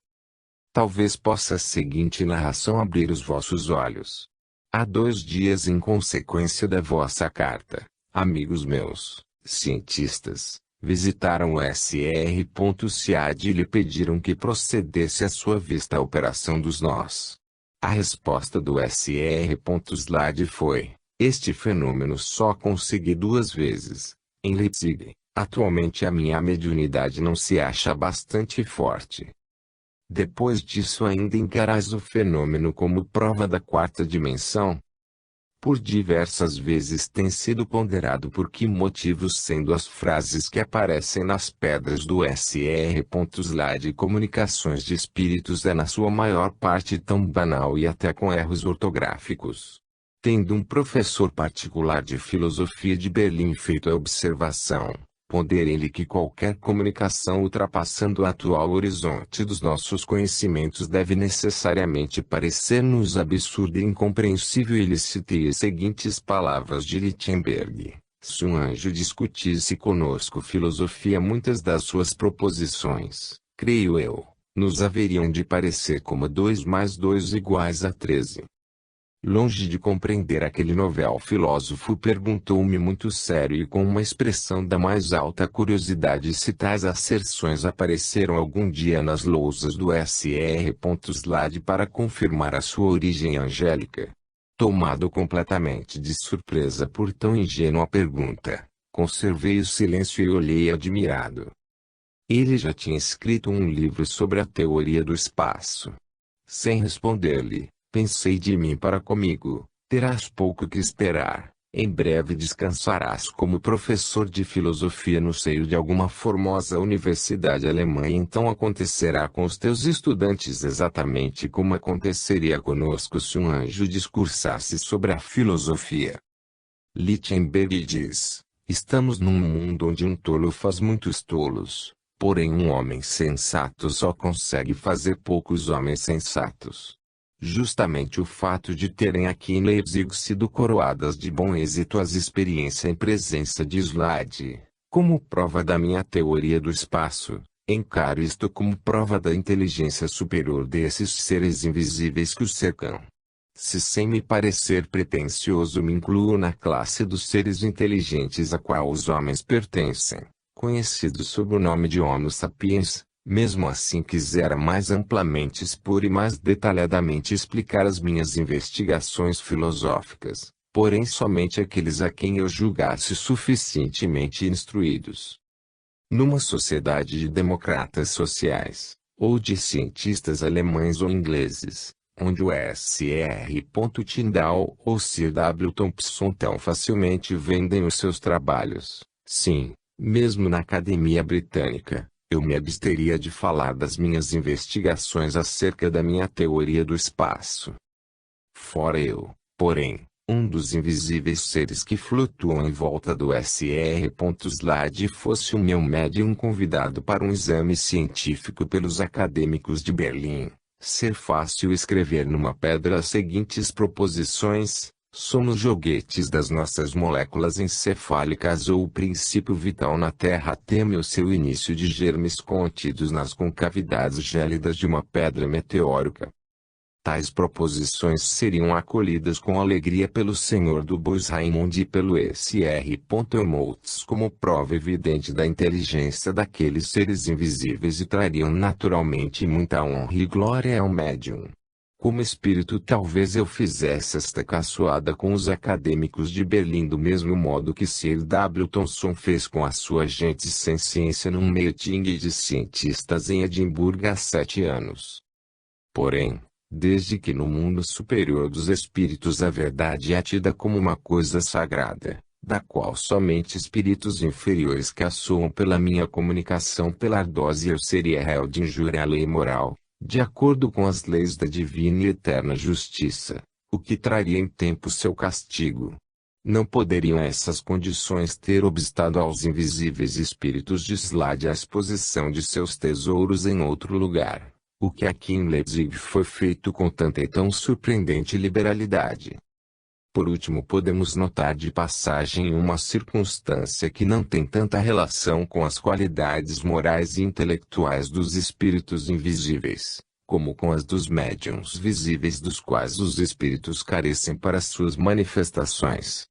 [SPEAKER 1] Talvez possa a seguinte narração abrir os vossos olhos. Há 2 dias em consequência da vossa carta, amigos meus, cientistas, visitaram o Sr.Ciad e lhe pediram que procedesse à sua vista a operação dos nós. A resposta do Sr.Slade foi: este fenômeno só consegui 2 vezes, em Leipzig. Atualmente a minha mediunidade não se acha bastante forte. Depois disso ainda encarás o fenômeno como prova da 4ª dimensão? Por diversas vezes tem sido ponderado por que motivos, sendo as frases que aparecem nas pedras do Sr.Slade comunicações de espíritos na sua maior parte tão banal e até com erros ortográficos. Tendo um professor particular de filosofia de Berlim feito a observação, ponderei-lhe que qualquer comunicação ultrapassando o atual horizonte dos nossos conhecimentos deve necessariamente parecer-nos absurda e incompreensível, e lhe citei as seguintes palavras de Lichtenberg: se um anjo discutisse conosco filosofia, muitas das suas proposições, creio eu, nos haveriam de parecer como 2 mais 2 iguais a 13. Longe de compreender aquele novel filósofo, perguntou-me muito sério e com uma expressão da mais alta curiosidade se tais asserções apareceram algum dia nas lousas do Sr.Slade para confirmar a sua origem angélica. Tomado completamente de surpresa por tão ingênua pergunta, conservei o silêncio e olhei admirado. Ele já tinha escrito um livro sobre a teoria do espaço. Sem responder-lhe, pensei de mim para comigo: terás pouco que esperar, em breve descansarás como professor de filosofia no seio de alguma formosa universidade alemã, e então acontecerá com os teus estudantes exatamente como aconteceria conosco se um anjo discursasse sobre a filosofia. Lichtenberg diz: estamos num mundo onde um tolo faz muitos tolos, porém um homem sensato só consegue fazer poucos homens sensatos. Justamente o fato de terem aqui em Leipzig sido coroadas de bom êxito as experiências em presença de Slade, como prova da minha teoria do espaço, encaro isto como prova da inteligência superior desses seres invisíveis que os cercam. Se sem me parecer pretensioso me incluo na classe dos seres inteligentes a qual os homens pertencem, conhecidos sob o nome de Homo sapiens, mesmo assim quisera mais amplamente expor e mais detalhadamente explicar as minhas investigações filosóficas, porém somente aqueles a quem eu julgasse suficientemente instruídos. Numa sociedade de democratas sociais, ou de cientistas alemães ou ingleses, onde o Sr. Tyndall ou Sir W. Thompson tão facilmente vendem os seus trabalhos, sim, mesmo na Academia Britânica, eu me absteria de falar das minhas investigações acerca da minha teoria do espaço. Fora eu, porém, um dos invisíveis seres que flutuam em volta do Sr.Slade fosse o meu médium convidado para um exame científico pelos acadêmicos de Berlim, ser fácil escrever numa pedra as seguintes proposições: somos joguetes das nossas moléculas encefálicas, ou o princípio vital na Terra teme o seu início de germes contidos nas concavidades gélidas de uma pedra meteórica. Tais proposições seriam acolhidas com alegria pelo Sr. du Bois-Reymond e pelo Sr. Helmholtz como prova evidente da inteligência daqueles seres invisíveis e trariam naturalmente muita honra e glória ao médium. Como espírito talvez eu fizesse esta caçoada com os acadêmicos de Berlim do mesmo modo que Sir W. Thompson fez com a sua gente sem ciência num meeting de cientistas em Edimburgo há 7 anos. Porém, desde que no mundo superior dos espíritos a verdade é tida como uma coisa sagrada, da qual somente espíritos inferiores caçoam pela minha comunicação pela ardose, eu seria réu de injúria à lei moral, de acordo com as leis da divina e eterna justiça, o que traria em tempo seu castigo. Não poderiam essas condições ter obstado aos invisíveis espíritos de Slade a exposição de seus tesouros em outro lugar, o que aqui em Leipzig foi feito com tanta e tão surpreendente liberalidade. Por último, podemos notar de passagem uma circunstância que não tem tanta relação com as qualidades morais e intelectuais dos espíritos invisíveis, como com as dos médiuns visíveis, dos quais os espíritos carecem para suas manifestações.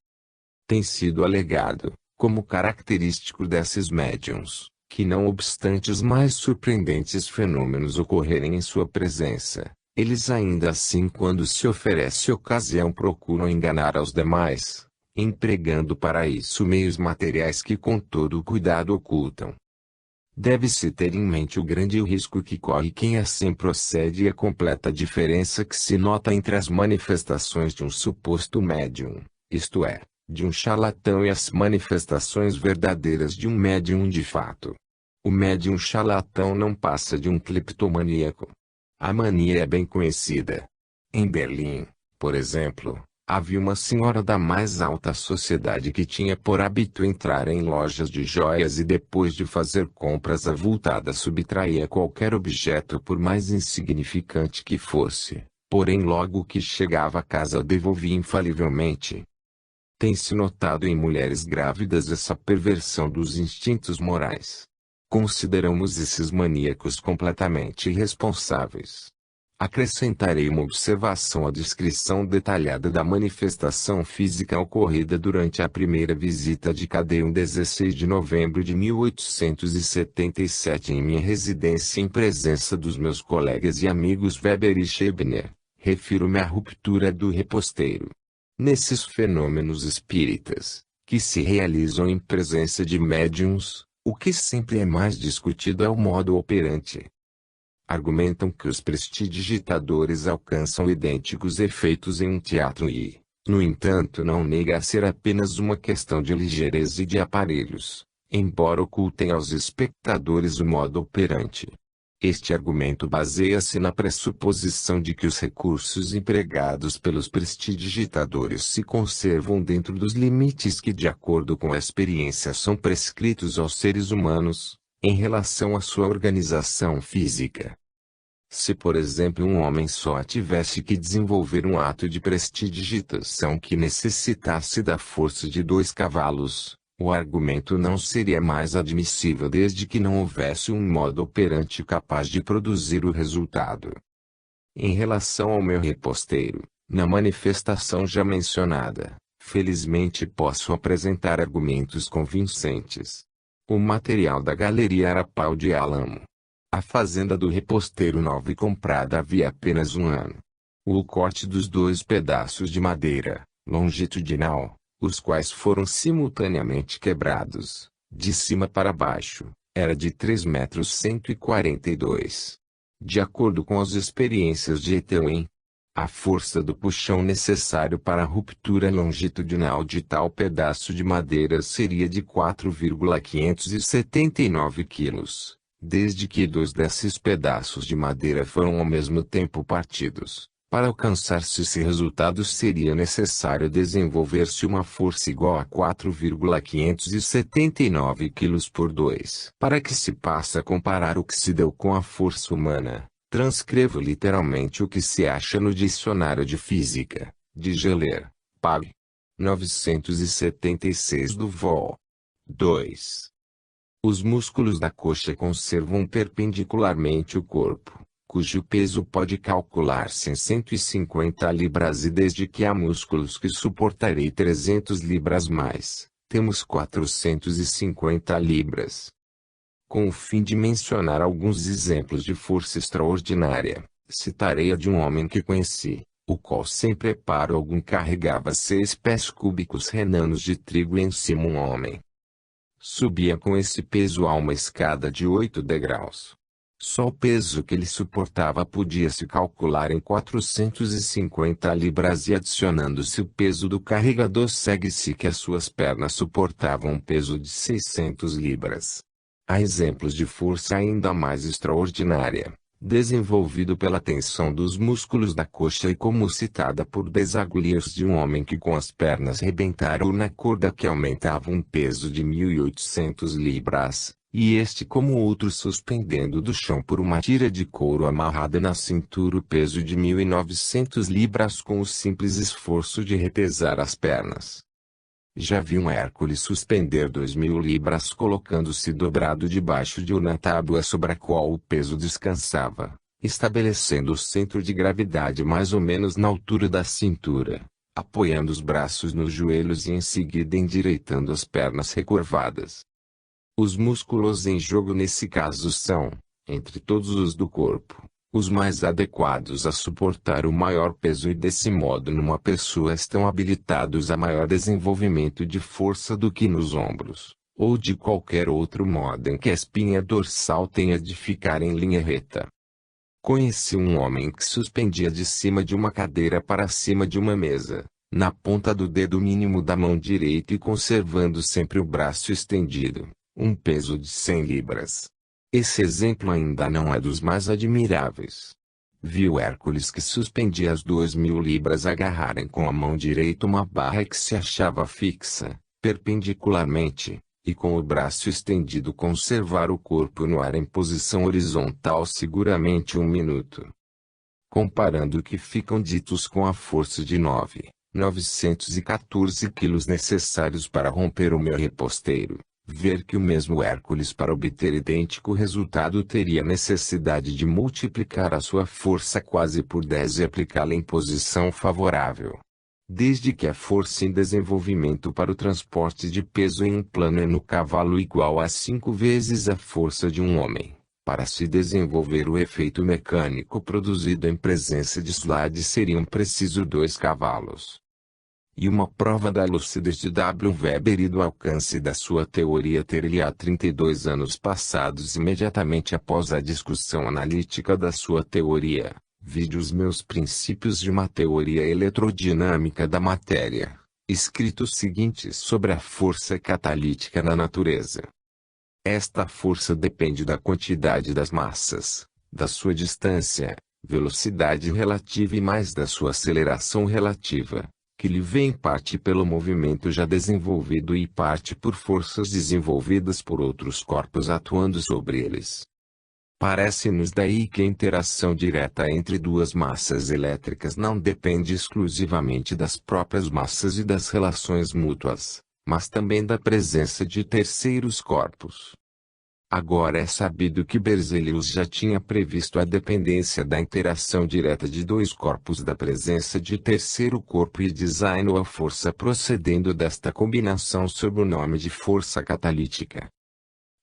[SPEAKER 1] Tem sido alegado, como característico desses médiuns, que não obstante os mais surpreendentes fenômenos ocorrerem em sua presença, eles ainda assim, quando se oferece ocasião, procuram enganar aos demais, empregando para isso meios materiais que com todo o cuidado ocultam. Deve-se ter em mente o grande risco que corre quem assim procede e a completa diferença que se nota entre as manifestações de um suposto médium, isto é, de um charlatão, e as manifestações verdadeiras de um médium de fato. O médium charlatão não passa de um cleptomaníaco. A mania é bem conhecida. Em Berlim, por exemplo, havia uma senhora da mais alta sociedade que tinha por hábito entrar em lojas de joias e, depois de fazer compras avultadas, subtraía qualquer objeto, por mais insignificante que fosse, porém logo que chegava a casa o devolvia infalivelmente. Tem-se notado em mulheres grávidas essa perversão dos instintos morais. Consideramos esses maníacos completamente irresponsáveis. Acrescentarei uma observação à descrição detalhada da manifestação física ocorrida durante a primeira visita de Cadeia, 16 de novembro de 1877, em minha residência, em presença dos meus colegas e amigos Weber e Scheibner. Refiro-me à ruptura do reposteiro. Nesses fenômenos espíritas, que se realizam em presença de médiuns, o que sempre é mais discutido é o modo operante. Argumentam que os prestidigitadores alcançam idênticos efeitos em um teatro e, no entanto, não nega a ser apenas uma questão de ligeireza e de aparelhos, embora ocultem aos espectadores o modo operante. Este argumento baseia-se na pressuposição de que os recursos empregados pelos prestidigitadores se conservam dentro dos limites que, de acordo com a experiência, são prescritos aos seres humanos, em relação à sua organização física. Se, por exemplo, um homem só tivesse que desenvolver um ato de prestidigitação que necessitasse da força de 2 cavalos, o argumento não seria mais admissível desde que não houvesse um modo operante capaz de produzir o resultado. Em relação ao meu reposteiro, na manifestação já mencionada, felizmente posso apresentar argumentos convincentes. O material da galeria era pau de álamo. A fazenda do reposteiro nova e comprada havia apenas 1 ano. O corte dos 2 pedaços de madeira, longitudinal, os quais foram simultaneamente quebrados, de cima para baixo, era de 3,142 m. De acordo com as experiências de Ethel, a força do puxão necessário para a ruptura longitudinal de tal pedaço de madeira seria de 4,579 kg, desde que 2 desses pedaços de madeira foram ao mesmo tempo partidos. Para alcançar-se esse resultado seria necessário desenvolver-se uma força igual a 4,579 kg por 2. Para que se passe a comparar o que se deu com a força humana, transcrevo literalmente o que se acha no Dicionário de Física, de Geller, Pag. 976 do Vol. 2. Os músculos da coxa conservam perpendicularmente o corpo, cujo peso pode calcular-se em 150 libras, e desde que há músculos que suportarei 300 libras mais, temos 450 libras. Com o fim de mencionar alguns exemplos de força extraordinária, citarei a de um homem que conheci, o qual sem preparo algum carregava 6 pés cúbicos renanos de trigo em cima um homem. Subia com esse peso a uma escada de 8 degraus. Só o peso que ele suportava podia-se calcular em 450 libras, e adicionando-se o peso do carregador, segue-se que as suas pernas suportavam um peso de 600 libras. Há exemplos de força ainda mais extraordinária, desenvolvido pela tensão dos músculos da coxa, e como citada por Desaguliers, de um homem que com as pernas rebentaram na corda que aumentava um peso de 1.800 libras, e este como outro suspendendo do chão por uma tira de couro amarrada na cintura o peso de 1.900 libras com o simples esforço de repesar as pernas. Já vi um Hércules suspender 2.000 libras colocando-se dobrado debaixo de uma tábua sobre a qual o peso descansava, estabelecendo o centro de gravidade mais ou menos na altura da cintura, apoiando os braços nos joelhos e em seguida endireitando as pernas recurvadas. Os músculos em jogo nesse caso são, entre todos os do corpo, os mais adequados a suportar o maior peso e desse modo numa pessoa estão habilitados a maior desenvolvimento de força do que nos ombros, ou de qualquer outro modo em que a espinha dorsal tenha de ficar em linha reta. Conheci um homem que suspendia de cima de uma cadeira para cima de uma mesa, na ponta do dedo mínimo da mão direita e conservando sempre o braço estendido, um peso de 100 libras. Esse exemplo ainda não é dos mais admiráveis. Vi o Hércules que suspendia as 2.000 libras agarrarem com a mão direita uma barra que se achava fixa, perpendicularmente, e com o braço estendido conservar o corpo no ar em posição horizontal seguramente 1 minuto. Comparando o que ficam ditos com a força de 914 quilos necessários para romper o meu reposteiro, ver que o mesmo Hércules para obter idêntico resultado teria necessidade de multiplicar a sua força quase por 10 e aplicá-la em posição favorável. Desde que a força em desenvolvimento para o transporte de peso em um plano é no cavalo igual a 5 vezes a força de um homem, para se desenvolver o efeito mecânico produzido em presença de slide seriam precisos 2 cavalos. E uma prova da lucidez de W. Weber e do alcance da sua teoria ter-lhe-á 32 anos passados imediatamente após a discussão analítica da sua teoria, vide os meus princípios de uma teoria eletrodinâmica da matéria, escritos seguintes sobre a força catalítica na natureza. Esta força depende da quantidade das massas, da sua distância, velocidade relativa e mais da sua aceleração relativa, que lhe vem parte pelo movimento já desenvolvido e parte por forças desenvolvidas por outros corpos atuando sobre eles. Parece-nos daí que a interação direta entre duas massas elétricas não depende exclusivamente das próprias massas e das relações mútuas, mas também da presença de terceiros corpos. Agora é sabido que Berzelius já tinha previsto a dependência da interação direta de dois corpos da presença de terceiro corpo e designou a força procedendo desta combinação sob o nome de força catalítica.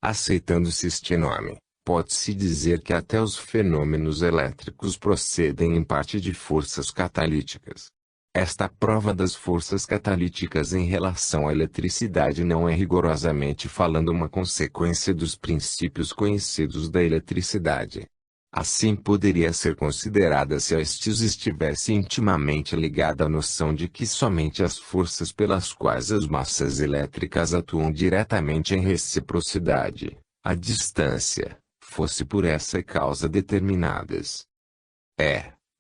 [SPEAKER 1] Aceitando-se este nome, pode-se dizer que até os fenômenos elétricos procedem em parte de forças catalíticas. Esta prova das forças catalíticas em relação à eletricidade não é rigorosamente falando uma consequência dos princípios conhecidos da eletricidade. Assim poderia ser considerada se a estes estivesse intimamente ligada à noção de que somente as forças pelas quais as massas elétricas atuam diretamente em reciprocidade, à distância, fosse por essa causa determinadas.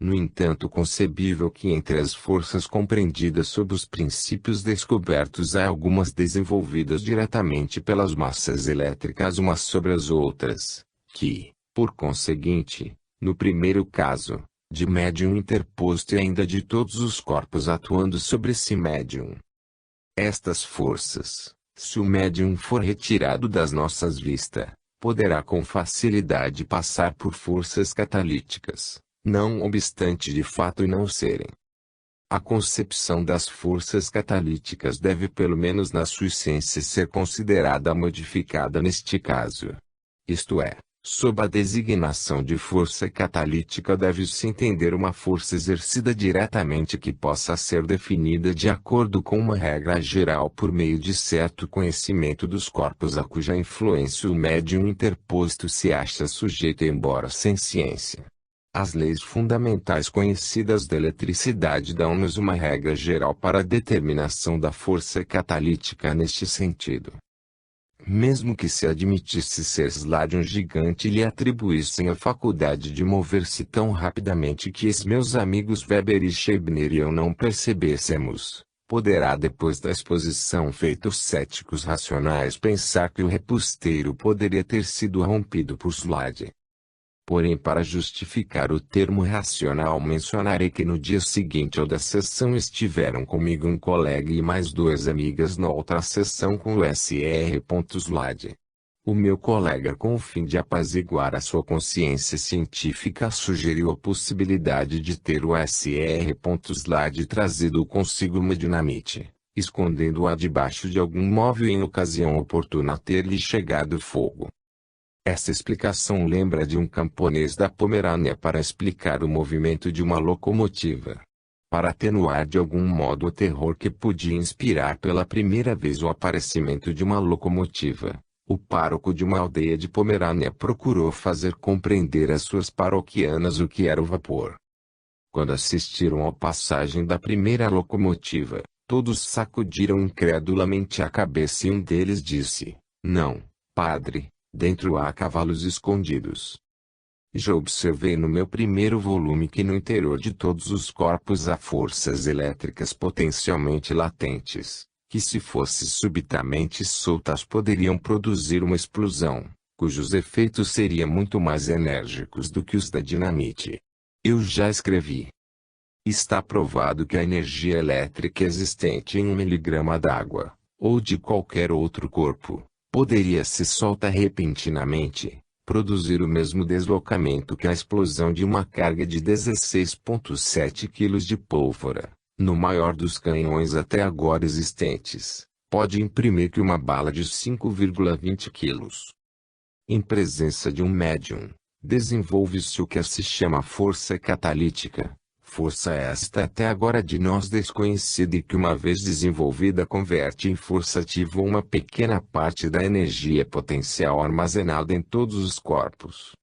[SPEAKER 1] No entanto, concebível que entre as forças compreendidas sob os princípios descobertos há algumas desenvolvidas diretamente pelas massas elétricas umas sobre as outras, que, por conseguinte, no primeiro caso, de médium interposto e ainda de todos os corpos atuando sobre esse médium. Estas forças, se o médium for retirado das nossas vistas, poderá com facilidade passar por forças catalíticas, não obstante de fato não serem. A concepção das forças catalíticas deve pelo menos na sua essência ser considerada modificada neste caso. Isto é, sob a designação de força catalítica deve-se entender uma força exercida diretamente que possa ser definida de acordo com uma regra geral por meio de certo conhecimento dos corpos a cuja influência o médium interposto se acha sujeito embora sem ciência. As leis fundamentais conhecidas da eletricidade dão-nos uma regra geral para a determinação da força catalítica neste sentido. Mesmo que se admitisse ser Slade um gigante e lhe atribuíssem a faculdade de mover-se tão rapidamente que meus amigos Weber e Scheibner e eu não percebêssemos, Poderá depois da exposição feita os céticos racionais pensar que o reposteiro poderia ter sido rompido por Slade. Porém, para justificar o termo racional, mencionarei que no dia seguinte ao da sessão estiveram comigo um colega e mais duas amigas na outra sessão com o Sr. Slade. O meu colega, com o fim de apaziguar a sua consciência científica, sugeriu a possibilidade de ter o Sr. Slade trazido consigo uma dinamite, escondendo-a debaixo de algum móvel e em ocasião oportuna ter-lhe chegado fogo. Essa explicação lembra de um camponês da Pomerânia para explicar o movimento de uma locomotiva. Para atenuar de algum modo o terror que podia inspirar pela primeira vez o aparecimento de uma locomotiva, o pároco de uma aldeia de Pomerânia procurou fazer compreender às suas paroquianas o que era o vapor. Quando assistiram à passagem da primeira locomotiva, todos sacudiram incredulamente a cabeça e um deles disse: "Não, padre. Dentro há cavalos escondidos." Já observei no meu primeiro volume que no interior de todos os corpos há forças elétricas potencialmente latentes, que se fossem subitamente soltas poderiam produzir uma explosão, cujos efeitos seriam muito mais enérgicos do que os da dinamite. Eu já escrevi. Está provado que a energia elétrica existente em 1 miligrama d'água, ou de qualquer outro corpo, poderia se solta repentinamente, produzir o mesmo deslocamento que a explosão de uma carga de 16,7 kg de pólvora, no maior dos canhões até agora existentes, pode imprimir que uma bala de 5,20 kg. Em presença de um médium, desenvolve-se o que se chama força catalítica. Força esta até agora de nós desconhecida e que uma vez desenvolvida converte em força ativa uma pequena parte da energia potencial armazenada em todos os corpos.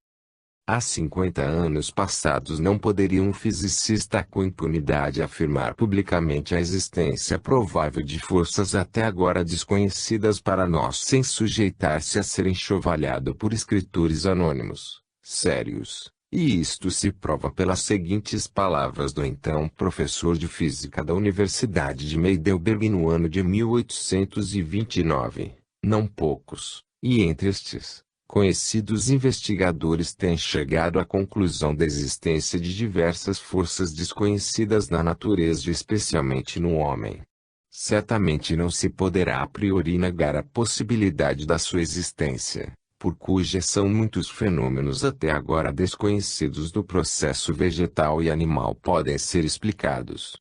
[SPEAKER 1] Há 50 anos passados não poderia um fisicista com impunidade afirmar publicamente a existência provável de forças até agora desconhecidas para nós sem sujeitar-se a ser enxovalhado por escritores anônimos, sérios. E isto se prova pelas seguintes palavras do então professor de física da Universidade de Heidelberg no ano de 1829. Não poucos, e entre estes, conhecidos investigadores têm chegado à conclusão da existência de diversas forças desconhecidas na natureza e especialmente no homem. Certamente não se poderá a priori negar a possibilidade da sua existência, por cuja são muitos fenômenos até agora desconhecidos do processo vegetal e animal podem ser explicados.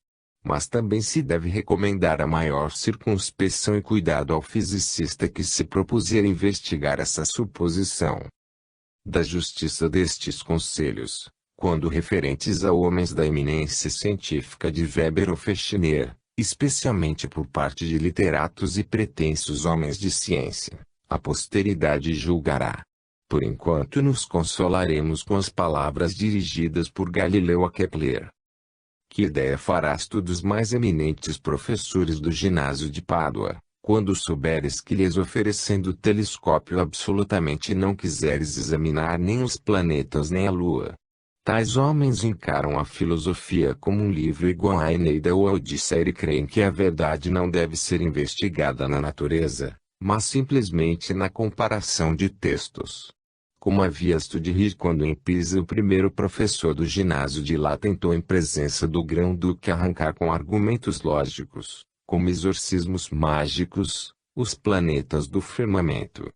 [SPEAKER 1] Mas também se deve recomendar a maior circunspeção e cuidado ao fisicista que se propuser investigar essa suposição. Da justiça destes conselhos, quando referentes a homens da eminência científica de Weber ou Fechner, especialmente por parte de literatos e pretensos homens de ciência, a posteridade julgará. Por enquanto nos consolaremos com as palavras dirigidas por Galileu a Kepler. Que ideia farás tu dos mais eminentes professores do ginásio de Pádua, quando souberes que lhes oferecendo o telescópio absolutamente não quiseres examinar nem os planetas nem a Lua? Tais homens encaram a filosofia como um livro igual à Eneida ou a Odisseia e creem que a verdade não deve ser investigada na natureza, mas simplesmente na comparação de textos. Como havias tu de rir quando em Pisa o primeiro professor do ginásio de lá tentou em presença do grão-duque arrancar com argumentos lógicos, como exorcismos mágicos, os planetas do firmamento.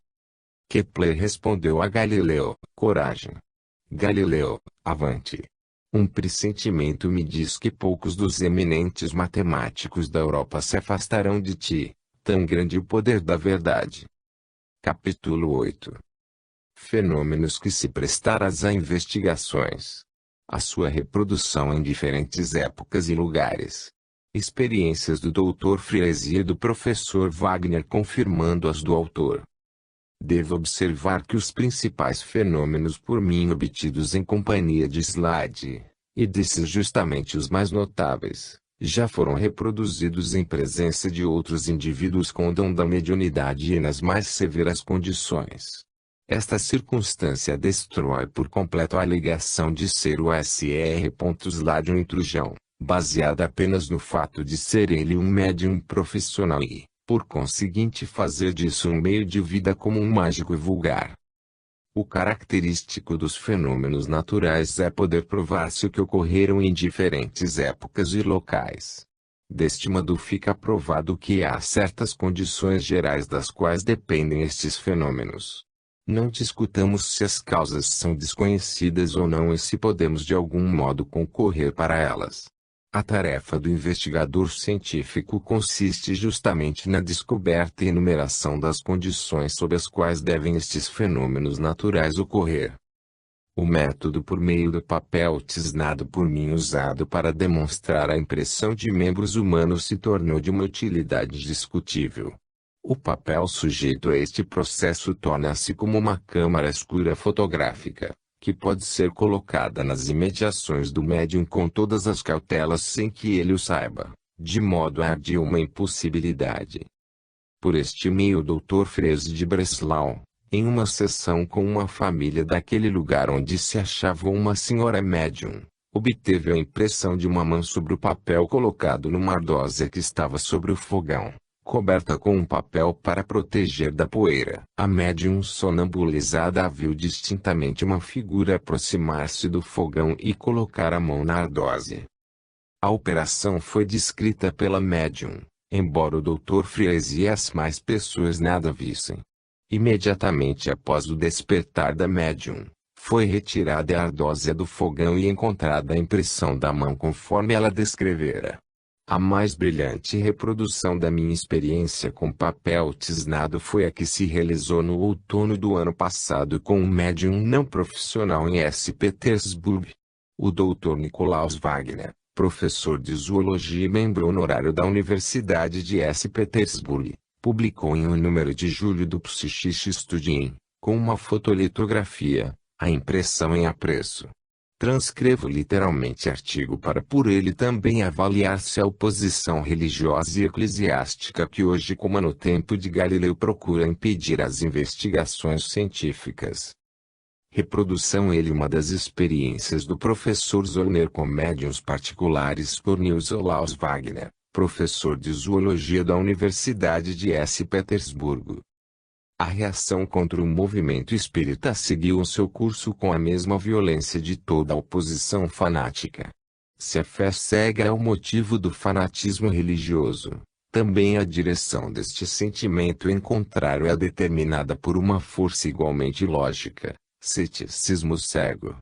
[SPEAKER 1] Kepler respondeu a Galileu: coragem. Galileu, avante. Um pressentimento me diz que poucos dos eminentes matemáticos da Europa se afastarão de ti, tão grande o poder da verdade. Capítulo 8. Fenômenos que se prestarás a investigações. A sua reprodução em diferentes épocas e lugares. Experiências do Dr. Friese e do professor Wagner confirmando as do autor. Devo observar que os principais fenômenos por mim obtidos em companhia de Slade, e desses justamente os mais notáveis, já foram reproduzidos em presença de outros indivíduos com o dom da mediunidade e nas mais severas condições. Esta circunstância destrói por completo a alegação de ser o Sr. Slade um intrujão, baseada apenas no fato de ser ele um médium profissional e, por conseguinte, fazer disso um meio de vida como um mágico e vulgar. O característico dos fenômenos naturais é poder provar-se o que ocorreram em diferentes épocas e locais. Deste modo fica provado que há certas condições gerais das quais dependem estes fenômenos. Não discutamos se as causas são desconhecidas ou não e se podemos de algum modo concorrer para elas. A tarefa do investigador científico consiste justamente na descoberta e enumeração das condições sob as quais devem estes fenômenos naturais ocorrer. O método por meio do papel tisnado por mim usado para demonstrar a impressão de membros humanos se tornou de uma utilidade discutível. O papel sujeito a este processo torna-se como uma câmara escura fotográfica, que pode ser colocada nas imediações do médium com todas as cautelas sem que ele o saiba, de modo a de uma impossibilidade. Por este meio o Dr. Freze de Breslau, em uma sessão com uma família daquele lugar onde se achava uma senhora médium, obteve a impressão de uma mão sobre o papel colocado numa ardósia que estava sobre o fogão, coberta com um papel para proteger da poeira. A médium sonambulizada viu distintamente uma figura aproximar-se do fogão e colocar a mão na ardósia. A operação foi descrita pela médium, embora o Dr. Freze e as mais pessoas nada vissem. Imediatamente após o despertar da médium, foi retirada a ardósia do fogão e encontrada a impressão da mão conforme ela descrevera. A mais brilhante reprodução da minha experiência com papel tisnado foi a que se realizou no outono do ano passado com um médium não profissional em S. Petersburg. O Dr. Nikolaus Wagner, professor de zoologia e membro honorário da Universidade de S. Petersburg, publicou em um número de julho do Psychische Studien, com uma fotolitografia, a impressão em apreço. Transcrevo literalmente artigo para por ele também avaliar-se a oposição religiosa e eclesiástica que hoje como no tempo de Galileu procura impedir as investigações científicas. Reprodução ele uma das experiências do professor Zollner com médiuns particulares por Nikolaus Wagner, professor de zoologia da Universidade de S. Petersburgo. A reação contra o movimento espírita seguiu o seu curso com a mesma violência de toda a oposição fanática. Se a fé cega é o motivo do fanatismo religioso, também a direção deste sentimento em contrário é determinada por uma força igualmente lógica, ceticismo cego.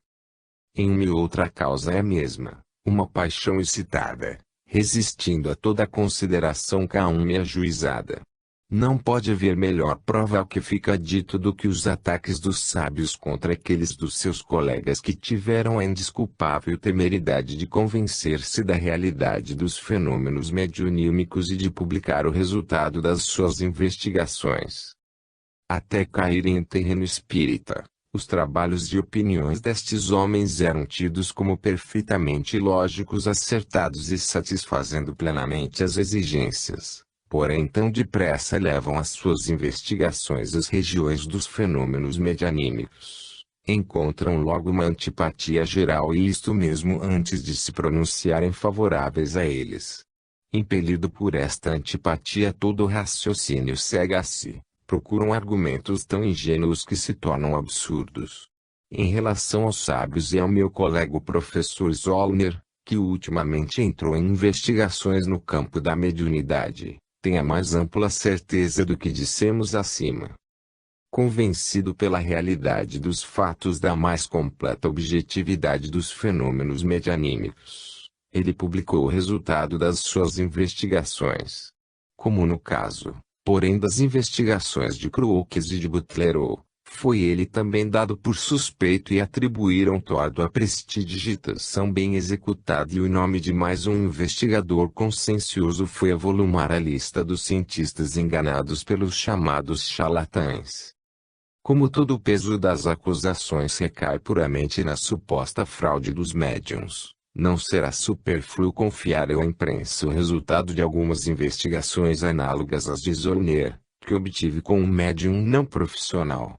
[SPEAKER 1] Em uma e outra causa é a mesma, uma paixão excitada, resistindo a toda consideração calma e ajuizada. Não pode haver melhor prova ao que fica dito do que os ataques dos sábios contra aqueles dos seus colegas que tiveram a indesculpável temeridade de convencer-se da realidade dos fenômenos mediunímicos e de publicar o resultado das suas investigações. Até caírem em terreno espírita, os trabalhos e opiniões destes homens eram tidos como perfeitamente lógicos, acertados e satisfazendo plenamente as exigências. Porém tão depressa levam as suas investigações às regiões dos fenômenos medianímicos. Encontram logo uma antipatia geral e isto mesmo antes de se pronunciarem favoráveis a eles. Impelido por esta antipatia todo o raciocínio cega-se, procuram argumentos tão ingênuos que se tornam absurdos. Em relação aos sábios e ao meu colega o professor Zollner, que ultimamente entrou em investigações no campo da mediunidade, tenha mais ampla certeza do que dissemos acima. Convencido pela realidade dos fatos da mais completa objetividade dos fenômenos medianímicos, ele publicou o resultado das suas investigações. Como no caso, porém, das investigações de Crookes e de Butlerov, foi ele também dado por suspeito e atribuíram toda a prestidigitação bem executada e o nome de mais um investigador consciencioso foi avolumar a lista dos cientistas enganados pelos chamados charlatães. Como todo o peso das acusações recai puramente na suposta fraude dos médiuns, não será supérfluo confiar à imprensa o resultado de algumas investigações análogas às de Zollner, que obtive com um médium não profissional.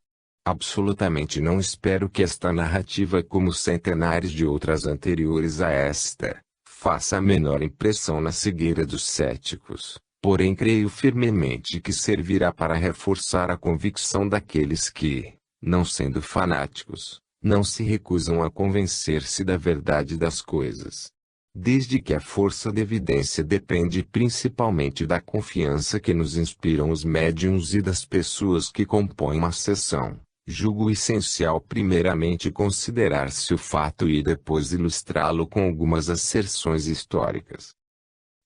[SPEAKER 1] Absolutamente não espero que esta narrativa, como centenares de outras anteriores a esta, faça a menor impressão na cegueira dos céticos, porém creio firmemente que servirá para reforçar a convicção daqueles que, não sendo fanáticos, não se recusam a convencer-se da verdade das coisas. Desde que a força da evidência depende principalmente da confiança que nos inspiram os médiuns e das pessoas que compõem uma sessão, julgo essencial primeiramente considerar-se o fato e depois ilustrá-lo com algumas asserções históricas.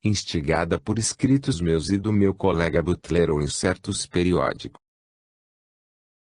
[SPEAKER 1] Instigada por escritos meus e do meu colega Butler ou em certos periódicos,